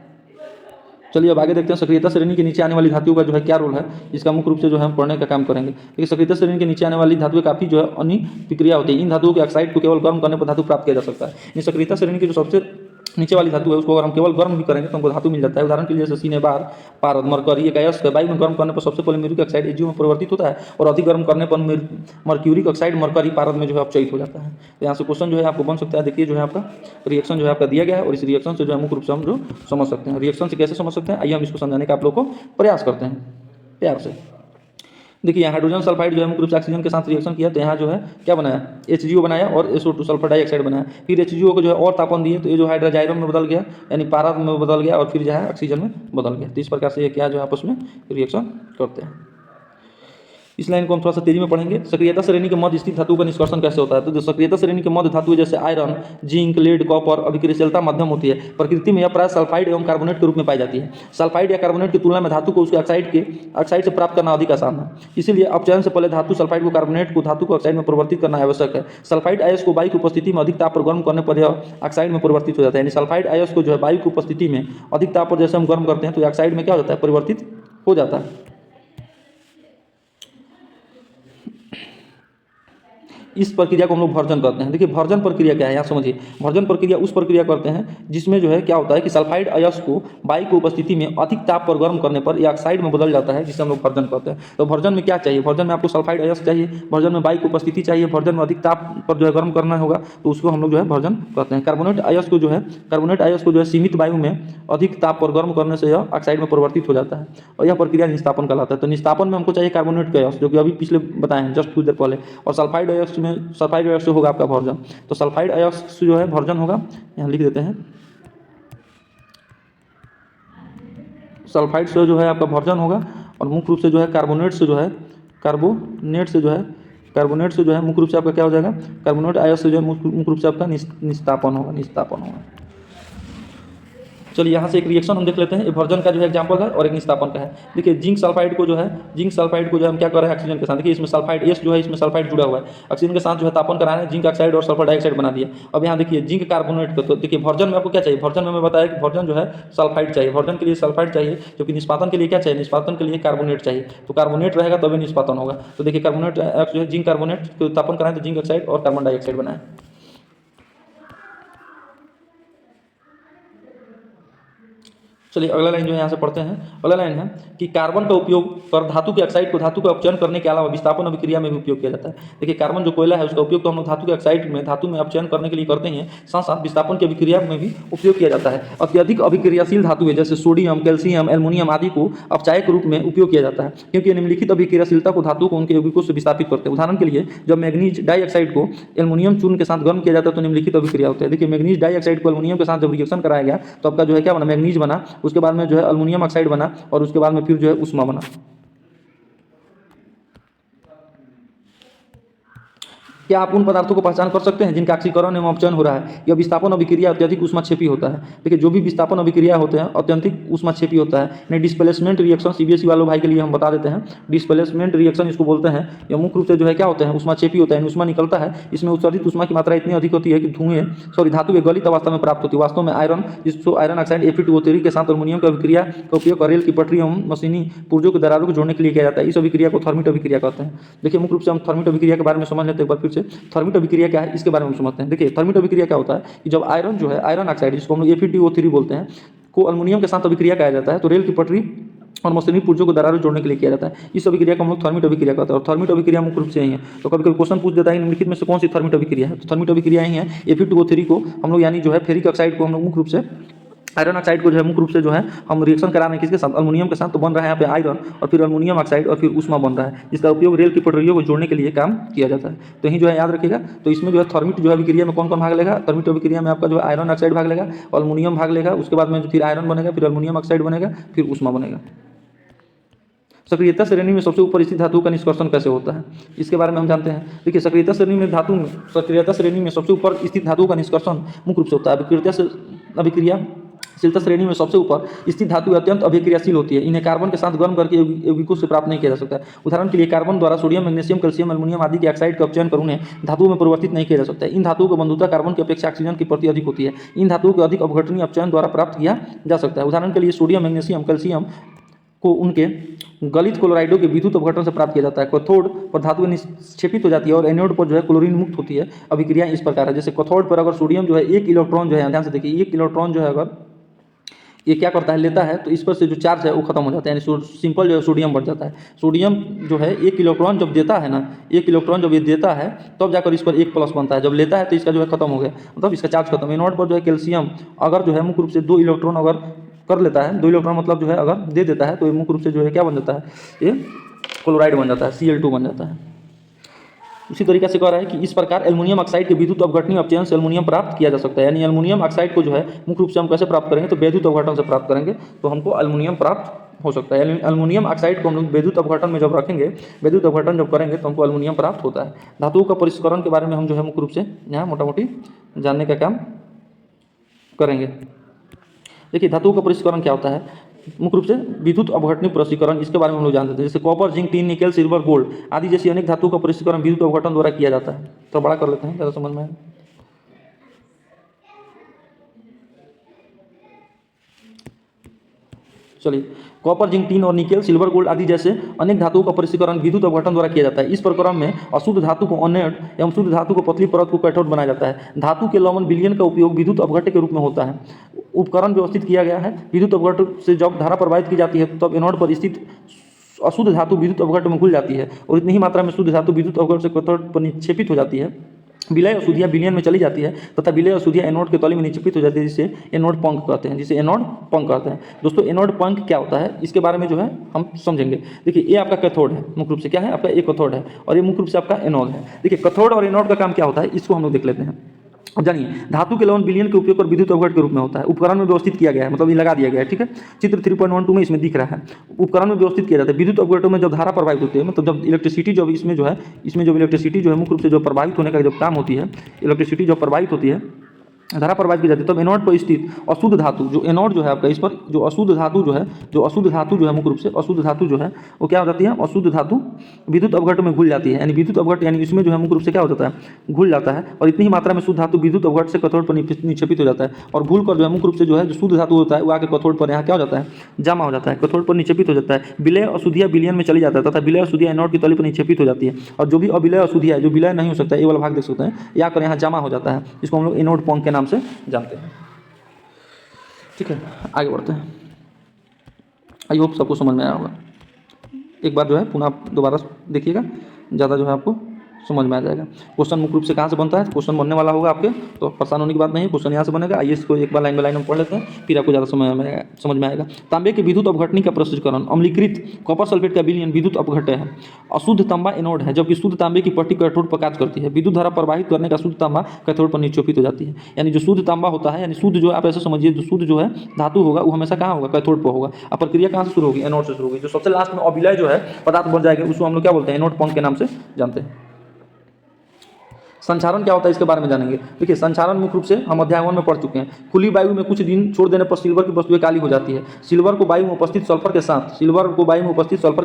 चलिए अब आगे देखते हैं सक्रियता श्रेणी के नीचे आने वाली धातुओं का जो है क्या रोल है, इसका मुख्य रूप से जो है हम पढ़ने का काम करेंगे। देखिए सक्रियता श्रेणी के नीचे आने वाली धातुएं काफी जो है अनिक्रिया होती है। इन धातुओं के ऑक्साइड को केवल गर्म करने पर धातु प्राप्त किया जा सकता है। इन सक्रियता श्रेणी की जो सबसे नीचे वाली धातु है उसको अगर हम केवल गर्म भी करेंगे तो हमको धातु मिल जाता है। उदाहरण के लिए जैसे सिनेबार, पारद, मरकरी, एक अयस्क है। वायु में गर्म करने पर सबसे पहले म्यूरिक ऑक्साइड एजीओ में परिवर्तित होता है और अधिक गर्म करने पर मर्क्यूरिक ऑक्साइड मरकरी, पारद में जो है अपचयित हो जाता है। तो यहाँ से क्वेश्चन जो है आपको बन सकता है। देखिए जो है आपका रिएक्शन जो है आपका दिया गया है और इस रिएक्शन से जो है मुख्य रूप से हम जो समझ सकते हैं। रिएक्शन से कैसे समझ सकते हैं, आइए हम इसको समझाने का आप लोग को प्रयास करते हैं प्यार से। देखिए यहाँ हाइड्रोजन सल्फाइड जो है मुख्य रूप से ऑक्सीजन के साथ रिएक्शन किया, तो यहाँ जो है क्या बनाया, HGO बनाया और SO2 सल्फर डाइऑक्साइड बनाया। फिर HGO को जो है और तापन दिए तो ये जो हाइड्रोजाइरम में बदल गया, यानी पारद में बदल गया और फिर जो है ऑक्सीजन में बदल गया। तो इस प्रकार से ये क्या जो है आपस में रिएक्शन करते हैं। इस लाइन को हम थोड़ा सा तेजी में पढ़ेंगे। सक्रियता श्रेणी के मध्य स्थित धातु का निष्कर्षण कैसे होता है? तो जो सक्रियता श्रेणी के मध्य धातु जैसे आयरन, जिंक, लेड, कॉपर अभिक्रियाशीलता मध्यम होती है। प्रकृति में यह प्राय सल्फाइड एवं कार्बोनेट के रूप में पाई जाती है। सल्फाइड या कार्बोनेट की तुलना में धातु को उसके ऑक्साइड से प्राप्त करना अधिक आसान है। इसीलिए अपचयन से पहले धातु सल्फाइड को कार्बोनेट को धातु को ऑक्साइड में परिवर्तित करना आवश्यक है। सल्फाइड अयस्क को वायु की उपस्थिति में अधिक ताप पर गर्म करने पर यह ऑक्साइड में परिवर्तित हो जाता है। यानी सल्फाइड अयस्क को जो है वायु की उपस्थिति में अधिक ताप पर जैसे हम गर्म करते हैं तो ऑक्साइड में क्या हो जाता है? परिवर्तित हो जाता है। इस प्रक्रिया को हम लोग भर्जन करते हैं। देखिए भर्जन प्रक्रिया क्या है यहाँ समझिए। भर्जन प्रक्रिया उस प्रक्रिया करते हैं जिसमें जो है क्या होता है कि सल्फाइड अयस्क को वायु की उपस्थिति में अधिक ताप पर गर्म करने पर यह ऑक्साइड में बदल जाता है, जिसे हम लोग भर्जन करते हैं। तो भर्जन में क्या चाहिए? भर्जन में आपको सल्फाइड अयस्क चाहिए, भर्जन में वायु की उपस्थिति चाहिए, भर्जन में अधिक ताप पर जो है गर्म करना होगा, तो उसको हम लोग जो है भर्जन करते हैं। कार्बोनेट अयस्क को जो है सीमित वायु में अधिक ताप पर गर्म करने से यह ऑक्साइड में परिवर्तित हो जाता है और यह प्रक्रिया निस्तापन कहलाता है। तो निस्तापन में हमको चाहिए कार्बोनेट का अयस्क, जो कि अभी पिछले बताए हैं जस्ट कुछ देर पहले, और सल्फाइड अयस्क से होगा आपका भर्जन। तो सल्फाइड अयस्क से जो है भर्जन होगा, यहाँ लिख देते हैं, सल्फाइड से जो है आपका भर्जन होगा और मुख्य रूप से जो है कार्बोनेट से जो है मुख्य रूप से आपका क्या हो जाएगा? कार्बोनेट अयस्क से जो है मुख्य रूप से आपका निस्तापन होगा। चलिए यहाँ से एक रिएक्शन हम देख लेते हैं। एक भर्जन का जो है एग्जांपल है और एक निस्तापन का है। देखिए जिंक सल्फाइड को जो है हम क्या कर रहे हैं? ऑक्सीजन के साथ, देखिए इसमें सल्फाइड एस जो है इसमें सल्फाइड जुड़ा हुआ है, ऑक्सीजन के साथ जो है तापन करा रहे हैं, जिंक ऑक्साइड और सल्फर डाइऑक्साइड बना दिया। अब यहाँ देखिए जिंक कार्बोनेट को, तो देखिए भर्जन में आपको क्या चाहिए? भर्जन में मैं बताया कि भर्जन जो है सल्फाइड चाहिए, भर्जन के लिए सल्फाइड चाहिए, क्योंकि निष्पादन के लिए क्या चाहिए? निष्पादन के लिए कार्बोनेट चाहिए। तो कार्बोनेट रहेगा तभी निष्पादन होगा। तो देखिए कार्बोनेट जो है जिंक कार्बोनेट को तापन कराएं तो जिंक ऑक्साइड और कार्बन डाइऑक्साइड बनाए। चलिए अगला लाइन जो है यहाँ से पढ़ते हैं। अगला लाइन है कि कार्बन का उपयोग कर धातु के ऑक्साइड को धातु का अपचयन करने के अलावा विस्थापन अभिक्रिया में भी उपयोग किया जाता है। देखिए कार्बन जो कोयला है उसका उपयोग तो हम लोग धातु के ऑक्साइड में धातु में अपचयन करने के लिए करते हैं, साथ साथ विस्थापन की अभिक्रिया में भी उपयोग किया जाता है। अत्यधिक अभिक्रियाशील धातु है जैसे सोडियम, कैल्शियम, एल्युमिनियम आदि को अपचायक के रूप में उपयोग किया जाता है, क्योंकि निम्नलिखित अभिक्रियाशीलता को धातु को उनके यौगिकों से विस्थापित करते हैं। उदाहरण के लिए जब मैग्नीज डाइऑक्साइड को एल्युमिनियम चूर्ण के साथ गर्म किया जाता है तो निम्नलिखित अभिक्रिया होती है। देखिए मैग्नीज डाइऑक्साइड को एल्युमिनियम के साथ जब रिएक्शन कराया गया तो आपका जो है क्या बना? मैग्नीज बना, उसके बाद में जो है एल्युमिनियम ऑक्साइड बना और उसके बाद में फिर जो है उष्मा बना। क्या आप उन पदार्थों को पहचान कर सकते हैं जिनका ऑक्सीकरण एवं अपचयन हो रहा है? यह विस्थापन अभिक्रिया अत्यधिक ऊष्माक्षेपी होता है। देखिए जो भी विस्थापन अभिक्रिया होते हैं अत्यधिक ऊष्माक्षेपी होता है। नहीं डिस्प्लेसमेंट रिएक्शन सीबीएसई वालों भाई के लिए हम बता देते हैं, डिस्प्लेसमेंट रिएक्शन इसको बोलते हैं। यह मुख्य रूप से जो है क्या होते हैं? ऊष्माक्षेपी होता है, ऊष्मा निकलता है, इसमें उत्सर्जित ऊष्मा की मात्रा इतनी अधिक होती है कि धातु के गलित अवस्था में प्राप्त होती है। वास्तव में आयरन जिसको आयरन ऑक्साइड Fe2O3 के साथ अल्युमिनियम की अभिक्रिया का उपयोग रेल की पटरी एवं मशीनी पुर्जों के दरारों को जोड़ने के लिए किया जाता है। इस अभिक्रिया को थर्मिट अभिक्रिया कहते हैं। देखिए मुख्य रूप से हम थर्मिट अभिक्रिया के बारे में समझ लेते हैं एक बार फिर से। थर्मिट अभिक्रिया क्या है इसके बारे में समझते हैं। देखिए थर्मिट अभिक्रिया क्या होता है कि जब आयरन जो है आयरन ऑक्साइड जिसको हम लोग Fe2O3 बोलते हैं को अल्युमिनियम के साथ अभिक्रिया किया जाता है तो रेल की पटरी और मशीनी पुर्जों को दरारों जोड़ने के लिए किया जाता है। इस अभिक्रिया को हम लोग थर्मिट अभिक्रिया कहते हैं और थर्मिट अभिक्रिया मुख्य रूप से यही है। तो कभी कभी क्वेश्चन पूछ देता है निम्नलिखित में से कौन सी थर्मिट अभिक्रिया है? तो थर्मिट अभिक्रिया यही है। Fe2O3 को हम लोग यानी जो है फेरिक ऑक्साइड को हम लोग मुख्य रूप से आयरन ऑक्साइड को जो है मुख्य रूप से जो है हम रिएक्शन करा रहे हैं किसके साथ? अल्युमिनियम के साथ। तो बन रहा है यहाँ पे आयरन और फिर अल्युमिनियम ऑक्साइड और फिर उष्मा बन रहा है, जिसका उपयोग रेल की पटरियों को जोड़ने के लिए काम किया जाता है। तो यही जो है याद रखिएगा। तो इसमें जो है थर्मिट जो है अभिक्रिया में कौन कौन भाग लेगा? थर्मिट अभिक्रिया में आपका जो है आयरन ऑक्साइड भाग लेगा, अल्युमिनियम भाग लेगा, उसके बाद में फिर आयरन बनेगा, फिर अल्युमिनियम ऑक्साइड बनेगा, फिर उष्मा बनेगा। सक्रियता श्रेणी में सबसे ऊपर स्थित धातु का निष्कर्षण कैसे होता है इसके बारे में हम जानते हैं। देखिए सक्रियता श्रेणी में सबसे ऊपर स्थित धातु का निष्कर्षण मुख्य रूप से होता है अभिक्रियाशीलता श्रेणी में सबसे ऊपर स्थित धातु अत्यंत अभिक्रियाशील होती है। इन्हें कार्बन के साथ गर्म करके यौगिकों से प्राप्त नहीं किया जा सकता। उदाहरण के लिए कार्बन द्वारा सोडियम, मैग्नीशियम, कैल्शियम, एल्युमिनियम आदि के ऑक्साइड का अपचयन कर उन्हें धातुओं में परिवर्तित नहीं किया जा सकता। इन धातुओं की बंधुता कार्बन की अपेक्षा ऑक्सीजन के प्रति अधिक होती है। इन धातुओं के अधिक अपघटनीय अपचयन द्वारा प्राप्त किया जा सकता है। उदाहरण के लिए सोडियम, मैग्नीशियम, कैल्शियम को उनके गलित क्लोराइडों के विद्युत अपघटन से प्राप्त किया जाता है। कैथोड पर धातु निक्षेपित हो जाती है और एनोड पर जो है क्लोरीन मुक्त होती है। अभिक्रिया इस प्रकार है, जैसे कैथोड पर अगर सोडियम जो है 1 इलेक्ट्रॉन जो है, ध्यान से देखिए 1 इलेक्ट्रॉन जो है अगर ये क्या करता है लेता है तो इस पर से जो चार्ज है वो खत्म हो जाता है, यानी सिंपल जो है सोडियम बढ़ जाता है। सोडियम जो है 1 इलेक्ट्रॉन जब देता है ना, 1 इलेक्ट्रॉन जब ये देता है तब जाकर इस पर 1 प्लस बनता है, जब लेता है तो इसका जो है खत्म हो गया, मतलब इसका चार्ज खत्म। एनोड पर जो है कैल्शियम अगर जो है मुख्य रूप से 2 इलेक्ट्रॉन अगर कर लेता है, 2 इलेक्ट्रॉन मतलब जो है अगर दे देता है तो ये मुख्य रूप से जो है क्या बन जाता है? ये क्लोराइड बन जाता है, Cl2 बन जाता है। उसी तरीके से कह रहा है कि इस प्रकार एल्युमिनियम ऑक्साइड के विद्युत अपघटनीय अपचयन से एल्युमिनियम प्राप्त किया जा सकता है। यानी एल्युमिनियम ऑक्साइड को जो है मुख्य रूप से हम कैसे प्राप्त करेंगे? तो विद्युत अपघटन से प्राप्त करेंगे तो हमको एल्युमिनियम प्राप्त हो सकता है। एल्युमिनियम ऑक्साइड को हम लोग विद्युत अपघटन में जब रखेंगे, विद्युत अपघटन जब करेंगे तो हमको एल्युमिनियम प्राप्त होता है। धातुओं का परिष्करण के बारे में हम जो है मुख्य रूप से यहाँ मोटा मोटी जानने का काम करेंगे। देखिए धातुओं का परिष्करण क्या होता है, मुख्य रूप से विद्युत अपघटनीय परिष्करण, इसके बारे में हम लोग जानते हैं। जैसे copper, zinc, tin, nickel, silver, gold आदि जैसी अनेक धातुओं का परिष्करण विद्युत अपघटन द्वारा किया जाता है। तो बड़ा कर लेते हैं, ज़्यादा समझ में आए। चलिए, कॉपर, जिंक, टिन और निकेल, सिल्वर, गोल्ड आदि जैसे अनेक धातुओं का परिष्करण विद्युत अपघटन द्वारा किया जाता है। इस प्रक्रम में अशुद्ध धातु को अनैड एवं शुद्ध धातु को पतली परत को कैथोड बनाया जाता है। धातु के लवण विलयन का उपयोग विद्युत अपघट्य के रूप में होता है। उपकरण व्यवस्थित किया गया है। विद्युत अपघट्य से जब धारा प्रवाहित की जाती है तब एनोड पर स्थित अशुद्ध धातु विद्युत अपघट्य में घुल जाती है और इतनी ही मात्रा में शुद्ध धातु विद्युत अपघट्य से कैथोड पर निक्षेपित हो जाती है। विलय अशुद्धियाँ विलयन में चली जाती है तथा विलय अशुद्धियाँ एनोड के तली में निक्षेपित हो जाती है, जिसे एनोड पंख कहते हैं, जिसे एनोड पंख कहते हैं। दोस्तों एनोड पंख क्या होता है इसके बारे में जो है हम समझेंगे। देखिए ये आपका कैथोड है, मुख्य रूप से क्या है आपका, एक कैथोड है और ये मुख्य रूप से आपका एनोड है। देखिए कैथोड और एनोड का काम क्या होता है इसको हम लोग देख लेते हैं। अब जानिए, धातु के लवण विलयन के उपयोग पर विद्युत अपघट्य के रूप में होता है। उपकरण में व्यवस्थित किया गया है, मतलब ये लगा दिया गया है, ठीक है। चित्र 3.12 में इसमें दिख रहा है। उपकरण में व्यवस्थित किया जाता है। विद्युत अपघट्य में जब धारा प्रवाहित होती है, मतलब जब इलेक्ट्रिसिटी जब इसमें जो है, इसमें जब इलेक्ट्रिसिटी जो है मुख्य रूप से जो प्रभावित होने का जब काम होती है, इलेक्ट्रिसिटी जब प्रवाहित होती है, धारा प्रवाहित की जाती है, तब एनोड पर स्थित अशुद्ध धातु जो एनोड जो है आपका, इस पर जो अशुद्ध धातु जो है, मुख्य रूप से अशुद्ध धातु जो है वो क्या हो जाती है, अशुद्ध धातु विद्युत अपघट्य में घुल जाती है। यानी विद्युत अपघट्य यानी इसमें जो है मुख्य रूप से क्या हो जाता है, घुल जाता है और इतनी ही मात्रा में शुद्ध धातु विद्युत अपघट्य से कैथोड पर निक्षेपित हो जाता है और घुल कर जो है मुख्य रूप से जो है जो शुद्ध धातु होता है वो आके कैथोड पर यहाँ क्या हो जाता है, जमा हो जाता है, कैथोड पर निक्षेपित हो जाता है। विलय अशुद्धियाँ विलयन में चली जाता है तथा विलय अशुद्धियाँ एनोड की तली पर निक्षेपित हो जाती है और जो भी अविलय अशुद्धियाँ है, जो विलय नहीं हो सकता है, ये वाला भाग देख सकते हैं, या कर यहाँ जमा हो जाता है, इसको हम लोग एनोड पंख के नाम से जानते हैं। ठीक है, आगे बढ़ते हैं। आई होप सबको समझ में आया होगा। एक बार जो है पुनः दोबारा देखिएगा, ज़्यादा जो है आपको समझ में आ जाएगा। क्वेश्चन मुख्य रूप से कहाँ से बनता है, क्वेश्चन बनने वाला होगा आपके, तो परेशान होने की बात नहीं है, क्वेश्चन यहाँ से बनेगा। आइए इसको एक बार लाइन बाय लाइन हम पढ़ लेते हैं, फिर आपको ज़्यादा समझ में आएगा। तांबे के विद्युत अपघटनी का प्रस्तुतिकरण, अम्लीकृत कॉपर सल्फेट का विलयन विद्युत अपघट्य है। अशुद्ध तांबा एनोड है, जबकि शुद्ध तांबे की पट्टी कैथोड पर कार्य करती है। विद्युत धारा प्रवाहित करने का शुद्ध तांबा कैथोड पर निक्षेपित हो जाती है। यानी जो शुद्ध तांबा होता है, यानी शुद्ध जो आप ऐसे समझिए, जो शुद्ध जो है धातु होगा वो हमेशा कहाँ होगा, कैथोड पर होगा। अब प्रक्रिया कहाँ से शुरू होगी, एनोड से शुरू होगी। जो सबसे लास्ट में अविलय जो है पदार्थ बन जाएगा उसको हम लोग क्या बोलते हैं, एनोड पंख के नाम से जानते हैं। संचारण क्या होता है इसके बारे में जानेंगे। देखिए संचारण मुख्य रूप से हम अध्याय 1 में पढ़ चुके हैं। खुली वायु में कुछ दिन छोड़ देने पर सिल्वर की वस्तुएं काली हो जाती है। सिल्वर को वायु में उपस्थित सल्फर के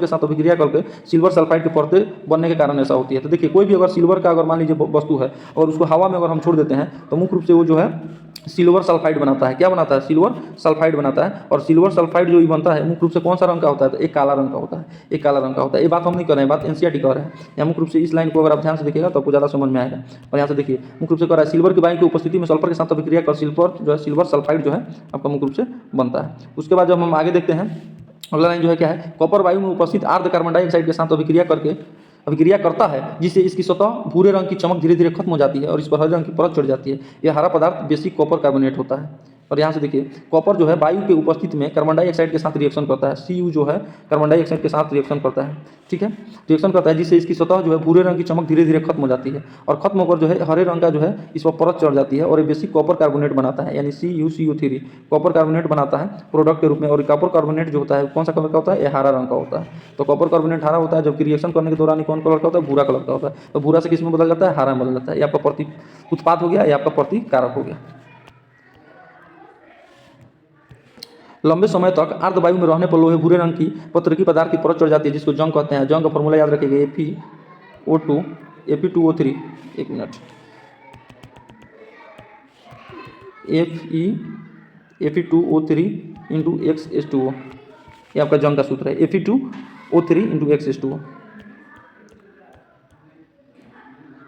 साथ अभिक्रिया करके सिल्वर सल्फाइड की परतें बनने के कारण ऐसा होती है। तो देखिए कोई भी अगर सिल्वर का अगर मान लीजिए वस्तु है और उसको हवा में अगर हम छोड़ देते हैं तो मुख्य रूप से वो जो है सिल्वर सल्फाइड बनाता है। क्या बनाता है, सिल्वर सल्फाइड बनाता है। और सिल्वर सल्फाइड जो बनता है मुख्य रूप से कौन सा रंग का होता है, तो एक काला रंग का होता है, एक काला रंग का होता है। ये बात हम नहीं कर रहे हैं, बात एनसीईआरटी कह रहे हैं। यहाँ मुख्य रूप से इस लाइन को अगर आप ध्यान से देखिएगा तो आपको ज़्यादा समझ में आएगा। और यहाँ से देखिए मुख्य रूप से कह रहा है सिल्वर की वायु की उपस्थिति में सल्फर के साथ अभिक्रिया कर सिल्वर जो है, सिल्वर सल्फाइड जो है आपका मुख्य रूप से बनता है। उसके बाद जब हम आगे देखते हैं, अगला लाइन जो है क्या है, कॉपर वायु में उपस्थित आर्द्र कार्बन डाइऑक्साइड के साथ अभिक्रिया करता है, जिससे इसकी सतह भूरे रंग की चमक धीरे धीरे खत्म हो जाती है और इस पर हरे रंग की परत चढ़ जाती है। यह हरा पदार्थ बेसिक कॉपर कार्बोनेट होता है। और यहाँ से देखिए कॉपर जो है वायु के उपस्थिति में कार्बन डाइऑक्साइड के साथ रिएक्शन करता है। Cu जो है कार्बन डाइऑक्साइड के साथ रिएक्शन करता है, ठीक है, रिएक्शन करता है, जिससे इसकी सतह जो है भूरे रंग की चमक धीरे धीरे खत्म हो जाती है और खत्म होकर जो है हरे रंग का जो है इस पर परत चढ़ जाती है और ये बेसिक कॉपर कार्बोनेट बनाता है, यानी CuCO3 कॉपर कार्बोनेट बनाता है प्रोडक्ट के रूप में। और कॉपर कार्बोनेट जो होता है कौन सा कलर का होता है, ये हरा रंग का होता है। तो कॉपर कार्बोनेट हरा होता है, जबकि रिएक्शन करने के दौरान कौन कलर का होता है, भूरा कलर का होता है। तो भूरा से किस में बदल जाता है, हरा में बदल जाता है। ये आपका प्रति उत्पाद हो गया, ये आपका प्रतिकारक हो गया। लंबे समय तक आर्द्र वायु में रहने पर लोहे भूरे रंग की पत्रकी पदार्थ की परत चढ़ जाती है, जिसको जंग कहते हैं। जंग का फॉर्मूला याद रखिएगा, Fe2O3 एक मिनट, Fe2O3 इंटू X/2O, ये आपका जंग का सूत्र है, Fe2O3 इंटू X/2O।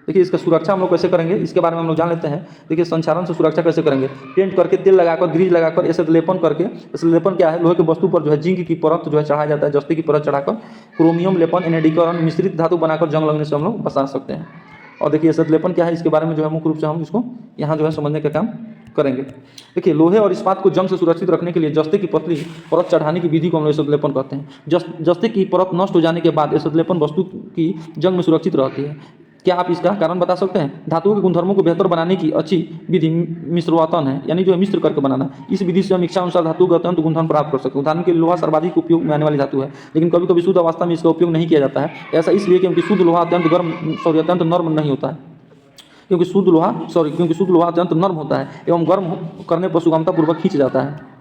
देखिए इसका सुरक्षा हम लोग कैसे करेंगे इसके बारे में हम लोग जान लेते हैं। देखिए संचारण से सुरक्षा कैसे करेंगे, पेंट करके, तेल लगाकर, ग्रीज लगाकर, ऐसे लेपन करके। ऐसे लेपन क्या है, लोहे के वस्तु पर जो है जिंक की परत जो है चढ़ाया जाता है, जस्ते की परत चढ़ाकर क्रोमियम लेपन एनएडीकरण मिश्रित धातु बनाकर जंग लगने से हम लोग बचा सकते हैं। और देखिए ऐसे लेपन क्या है इसके बारे में जो है मुख्य रूप से हम इसको यहाँ जो है समझने का काम करेंगे। देखिए लोहे और इस्पात को जंग से सुरक्षित रखने के लिए जस्ते की पतली परत चढ़ाने की विधि को हम लोग एसोलेपन कहते हैं। जस्ते की परत नष्ट हो जाने के बाद एसोलेपन वस्तु की जंग में सुरक्षित रहती है। क्या आप इसका कारण बता सकते हैं? धातुओं के गुणधर्मों को बेहतर बनाने की अच्छी विधि मिश्रवातन है, यानी जो है मिश्र करके बनाना। इस विधि से हम इच्छानुसार धातु के अत्यंत गुणधर्म प्राप्त कर सकते हैं। उदाहरण के लिए लोहा सर्वाधिक उपयोग में आने वाली धातु है, लेकिन कभी कभी शुद्ध अवस्था में इसका उपयोग नहीं किया जाता है। ऐसा इसलिए क्योंकि शुद्ध लोहा अत्यंत नर्म नहीं होता है, क्योंकि शुद्ध लोहा अत्यंत नर्म होता है एवं गर्म करने पर सुगमतापूर्वक खींच जाता है।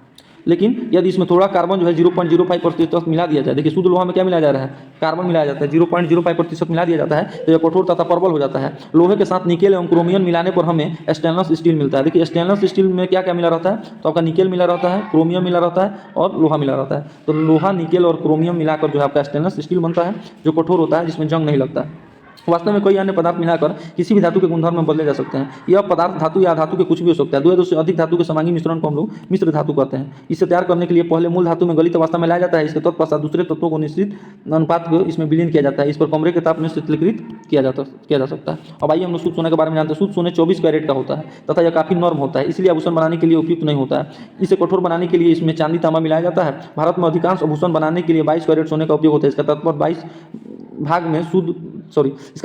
लेकिन यदि इसमें थोड़ा कार्बन जो है 0.05% मिला दिया जाए, देखिए शुद्ध लोहा में क्या मिलाया जा रहा है? कार्बन मिलाया जाता है, 0.05% मिला दिया जाता है तो यह कठोर तथा प्रबल हो जाता है। लोहे के साथ निकेल एवं क्रोमियम मिलाने पर हमें स्टेनलेस स्टील मिलता है। देखिए स्टेनलेस स्टील में क्या क्या मिला रहता है? तो आपका निकेल मिला रहता है, क्रोमियम मिला रहता है और लोहा मिला रहता है। तो लोहा, निकेल और क्रोमियम मिलाकर जो है आपका स्टेनलेस स्टील बनता है, जो कठोर होता है, जिसमें जंग नहीं लगता है। वास्तव में कई अन्य पदार्थ मिलाकर किसी भी धातु के गुणधर्म में बदले जा सकते हैं। यह पदार्थ धातु या धातु के कुछ भी हो सकता है। दो या दो से अधिक धातु के समांगी मिश्रण को हम लोग मिश्र धातु कहते हैं। इसे तैयार करने के लिए पहले मूल धातु में गलित अवस्था में लाया जाता है। इसके तत्पश्चात दूसरे तत्वों को निश्चित अनुपात को इसमें विलीन किया जाता है। इस पर कमरे के ताप में शीतलीकृत किया जा सकता है। अब आइए हम लोग शुद्ध सोने के बारे में जानते हैं। शुद्ध सोने 24 कैरेट का होता है तथा यह काफी नर्म होता है, इसलिए आभूषण बनाने के लिए उपयुक्त नहीं होता है। इसे कठोर बनाने के लिए इसमें चांदी, तांबा मिलाया जाता है। भारत में अधिकांश आभूषण बनाने के लिए 22 कैरेट सोने का उपयोग होता है। इसका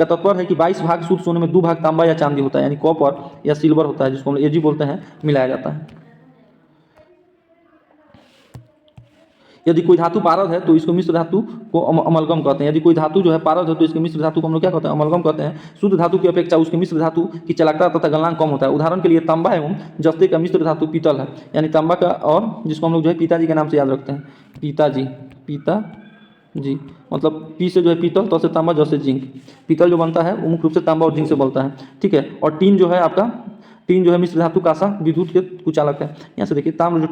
तात्पर्य है कि 22 भाग शुद्ध सोने में 2 भाग तांबा या चांदी होता है, यानी कॉपर या सिल्वर होता है, जिसको हम एजी बोलते हैं, मिलाया जाता है। यदि कोई धातु पारद है तो इसको मिश्र धातु को अमलगम कहते हैं। यदि कोई धातु जो है पारद है तो इसके मिश्र धातु को हम लोग क्या कहते हैं? अमलगम कहते हैं। शुद्ध धातु की अपेक्षा उसके मिश्र धातु की चालकता तथा गलनांक कम होता है। उदाहरण के लिए तांबा एवं जस्ते का मिश्र धातु पीतल है, यानी तांबा का, और जिसको हम लोग जो है पिताजी के नाम से याद रखते हैं, पिताजी मतलब पी से जो है पीतल, तो से तांबा, जैसे जिंक। पीतल जो बनता है वो मुख्य रूप से तांबा और जिंक से बनता है, ठीक है। और टीन जो है मिश्र धातु कांसा विद्युत के कुचालक है। यहाँ से देखिए ताम्र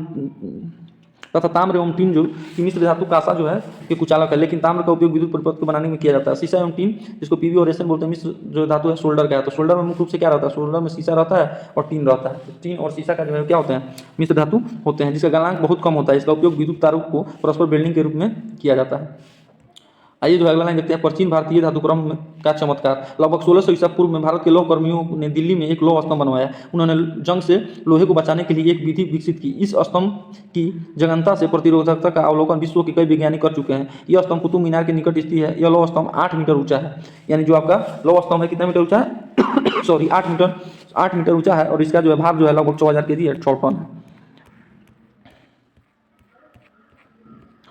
एवं टीन जो कि मिश्र धातु कांसा जो है के कुचालक है, लेकिन ताम्र का उपयोग विद्युत परिपथ को बनाने में किया जाता है। शीशा एवं टीन, जिसको पीवी और एसएन बोलते हैं, मिश्र जो धातु है सोल्डर का है। तो सोल्डर में मुख्य रूप से क्या रहता है? सोल्डर में शीशा रहता है और टीन रहता है। तो टीन और शीशा का जो है क्या होते हैं? मिश्र धातु होते हैं, जिसका गलनांक बहुत कम होता है। इसका उपयोग विद्युत तारों को परस्पर वेल्डिंग के रूप में किया जाता है। आइए जो अगला लाइन देखते हैं, प्राचीन भारतीय धातुक्रम का चमत्कार। लगभग 1600 ईसा पूर्व में भारत के लौह कर्मियों ने दिल्ली में एक लौह स्तंभ बनवाया। उन्होंने जंग से लोहे को बचाने के लिए एक विधि विकसित की। इस स्तंभ की जघनता से प्रतिरोधकता का अवलोकन विश्व के कई वैज्ञानिक कर चुके हैं। यह स्तंभ कुतुब मीनार के निकट स्थित है। यह लौह स्तंभ 8 मीटर ऊंचा है, यानी जो आपका लौह स्तंभ है कितना मीटर ऊंचा है? 8 मीटर ऊंचा है, और इसका जो है भार जो है लगभग 4000 kg है, 6 टन है।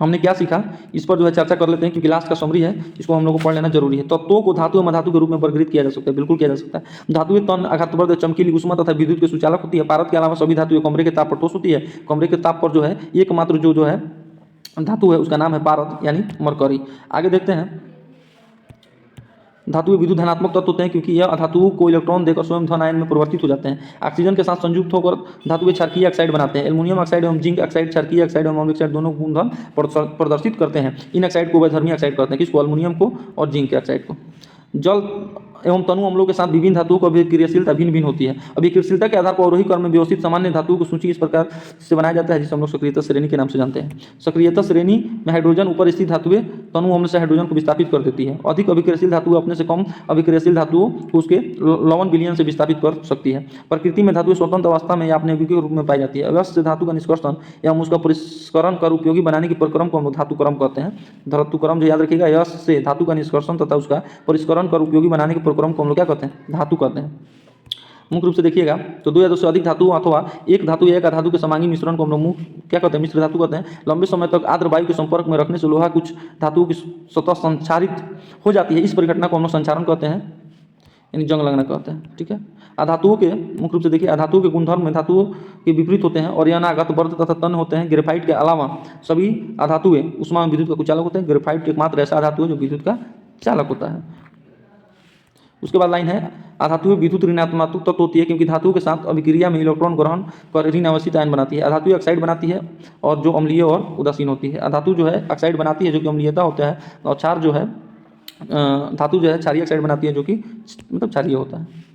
हमने क्या सीखा इस पर जो है चर्चा कर लेते हैं, क्योंकि लास्ट का समरी है, इसको हम लोग को पढ़ लेना जरूरी है। तत्वों को धातु एवं अधातु के रूप में वर्गीकृत किया जा सकता है, बिल्कुल किया जा सकता है। धातुएं तन, आघातवर्ध, चमकीली, उष्मा तथा विद्युत के सुचालक होती है। पारद के अलावा सभी धातुएं कमरे के ताप पर ठोस होती है। कमरे के ताप पर जो है एकमात्र जो है धातु है उसका नाम है पारद, यानी मरकरी। आगे देखते हैं, धातुएं विद्युत धनात्मक तत्व होते हैं, क्योंकि यह धातुओं को इलेक्ट्रॉन देकर स्वयं धन आयन में परिवर्तित हो जाते हैं। ऑक्सीजन के साथ संयुक्त होकर धातुएं क्षारकीय ऑक्साइड बनाते हैं। एल्युमिनियम ऑक्साइड एवं जिंक ऑक्साइड क्षारकीय ऑक्साइड एवं अम्लीय ऑक्साइड दोनों गुणधर्म प्रदर्शित करते हैं। इन ऑक्साइड को वैधर्मी ऑक्साइड कहते हैं, किसको? एल्युमिनियम को और जिंक के ऑक्साइड को। जल एवं तनु अम्लों के साथ विभिन्न धातुओं की अभिक्रियाशीलता भिन्न भिन्न होती है। अभिक्रियाशीलता के आधार पर अवरोही क्रम में व्यवस्थित सामान्य धातुओं की सूची इस प्रकार से बनाया जाता है, जिसे हम लोग सक्रियता श्रेणी के नाम से जानते हैं। सक्रियता श्रेणी में हाइड्रोजन ऊपर स्थित धातुएं तनु अम्ल से हाइड्रोजन को विस्थापित कर देती है। अधिक अभिक्रियाशील धातुएं अपने से कम अभिक्रियाशील धातुओं को उसके लवण विलयन से विस्थापित कर सकती है। प्रकृति में धातुएं स्वतंत्र अवस्था में या अपने के रूप में पाई जाती है। अवश्य धातु का निष्कर्षण एवं उसका परिष्करण कर उपयोगी बनाने की प्रक्रम को हम लोग धातुक्रम कहते हैं। धातुक्रम जो याद रखिएगा, यश से धातु का निष्कर्षण तथा उसका परिष्करण कर उपयोगी बनाने के प्रक्रम को हम लोग क्या कहते हैं? धातु कहते हैं। मुख्य रूप से देखिएगा तो 2 या 2 से अधिक धातु अथवा एक धातु या एक अधातु के समांगी मिश्रण को हम लोग क्या कहते हैं? मिश्र धातु कहते हैं। लंबे समय तक आर्द्र वायु के संपर्क में रखने से लोहा कुछ धातुओं की सतह संचारित हो जाती है। इस परिघटना को हम लोग संचारण कहते हैं, यानी जंग लगना कहते हैं, ठीक है। अधातुओं के मुख्य रूप से देखिए, अधातुओं के गुणधर्म में धातुओं के विपरीत होते हैं और यह अनागत वर्ध तथा तन होते हैं। ग्रेफाइट के अलावा सभी अधातुएं उष्मा में विद्युत का कुचालक होते हैं। ग्रेफाइट एकमात्र ऐसा धातु है जो विद्युत का चालक होता है। उसके बाद लाइन है, अधातुएं विद्युत ऋणात्मक तत्व होती है, क्योंकि धातुओं के साथ अभिक्रिया में इलेक्ट्रॉन ग्रहण कर ऋण अवस्थित आयन बनाती है। अधातु ऑक्साइड बनाती है और जो अम्लीय और उदासीन होती है। अधातु जो है ऑक्साइड बनाती है जो कि अम्लीयता होता है, और क्षार जो है धातु जो है क्षारीय ऑक्साइड बनाती है जो कि मतलब क्षारीय होता है।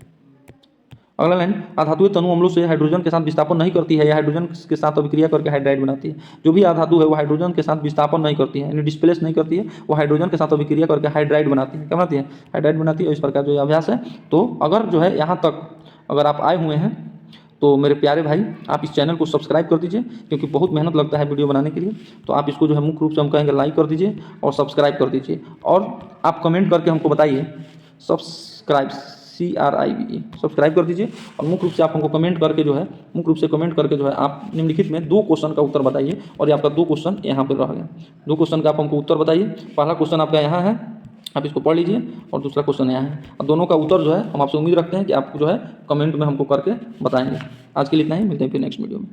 अगला लाइन, अधातुएं तनु अम्लों से हाइड्रोजन के साथ विस्थापन नहीं करती है या हाइड्रोजन के साथ अभिक्रिया करके हाइड्राइड बनाती है। जो भी अधातु है वो हाइड्रोजन के साथ विस्थापन नहीं करती है, यानी डिस्प्लेस नहीं करती है, वो हाइड्रोजन के साथ अभिक्रिया करके हाइड्राइड बनाती है। क्या बनाती है? हाइड्राइड बनाती है। इस प्रकार जो अभ्यास है, तो अगर जो है यहाँ तक अगर आप आए हुए हैं तो मेरे प्यारे भाई, आप इस चैनल को सब्सक्राइब कर दीजिए, क्योंकि बहुत मेहनत लगता है वीडियो बनाने के लिए। तो आप इसको जो है मुख्य रूप से हम कहेंगे लाइक कर दीजिए और सब्सक्राइब कर दीजिए, और आप कमेंट करके हमको बताइए सब्सक्राइब CRIBE सब्सक्राइब कर दीजिए और मुख्य रूप से आप हमको कमेंट करके जो है आप निम्नलिखित में 2 क्वेश्चन का उत्तर बताइए और ये आपका 2 क्वेश्चन यहाँ पर रह गया। 2 क्वेश्चन का आप हमको उत्तर बताइए। पहला क्वेश्चन आपका यहाँ है, आप इसको पढ़ लीजिए और दूसरा क्वेश्चन यहाँ है और दोनों का उत्तर जो है हम आपसे उम्मीद रखते हैं कि आप जो है कमेंट में हमको करके बताएंगे। आज के लिए इतना ही, मिलते हैं फिर नेक्स्ट वीडियो में।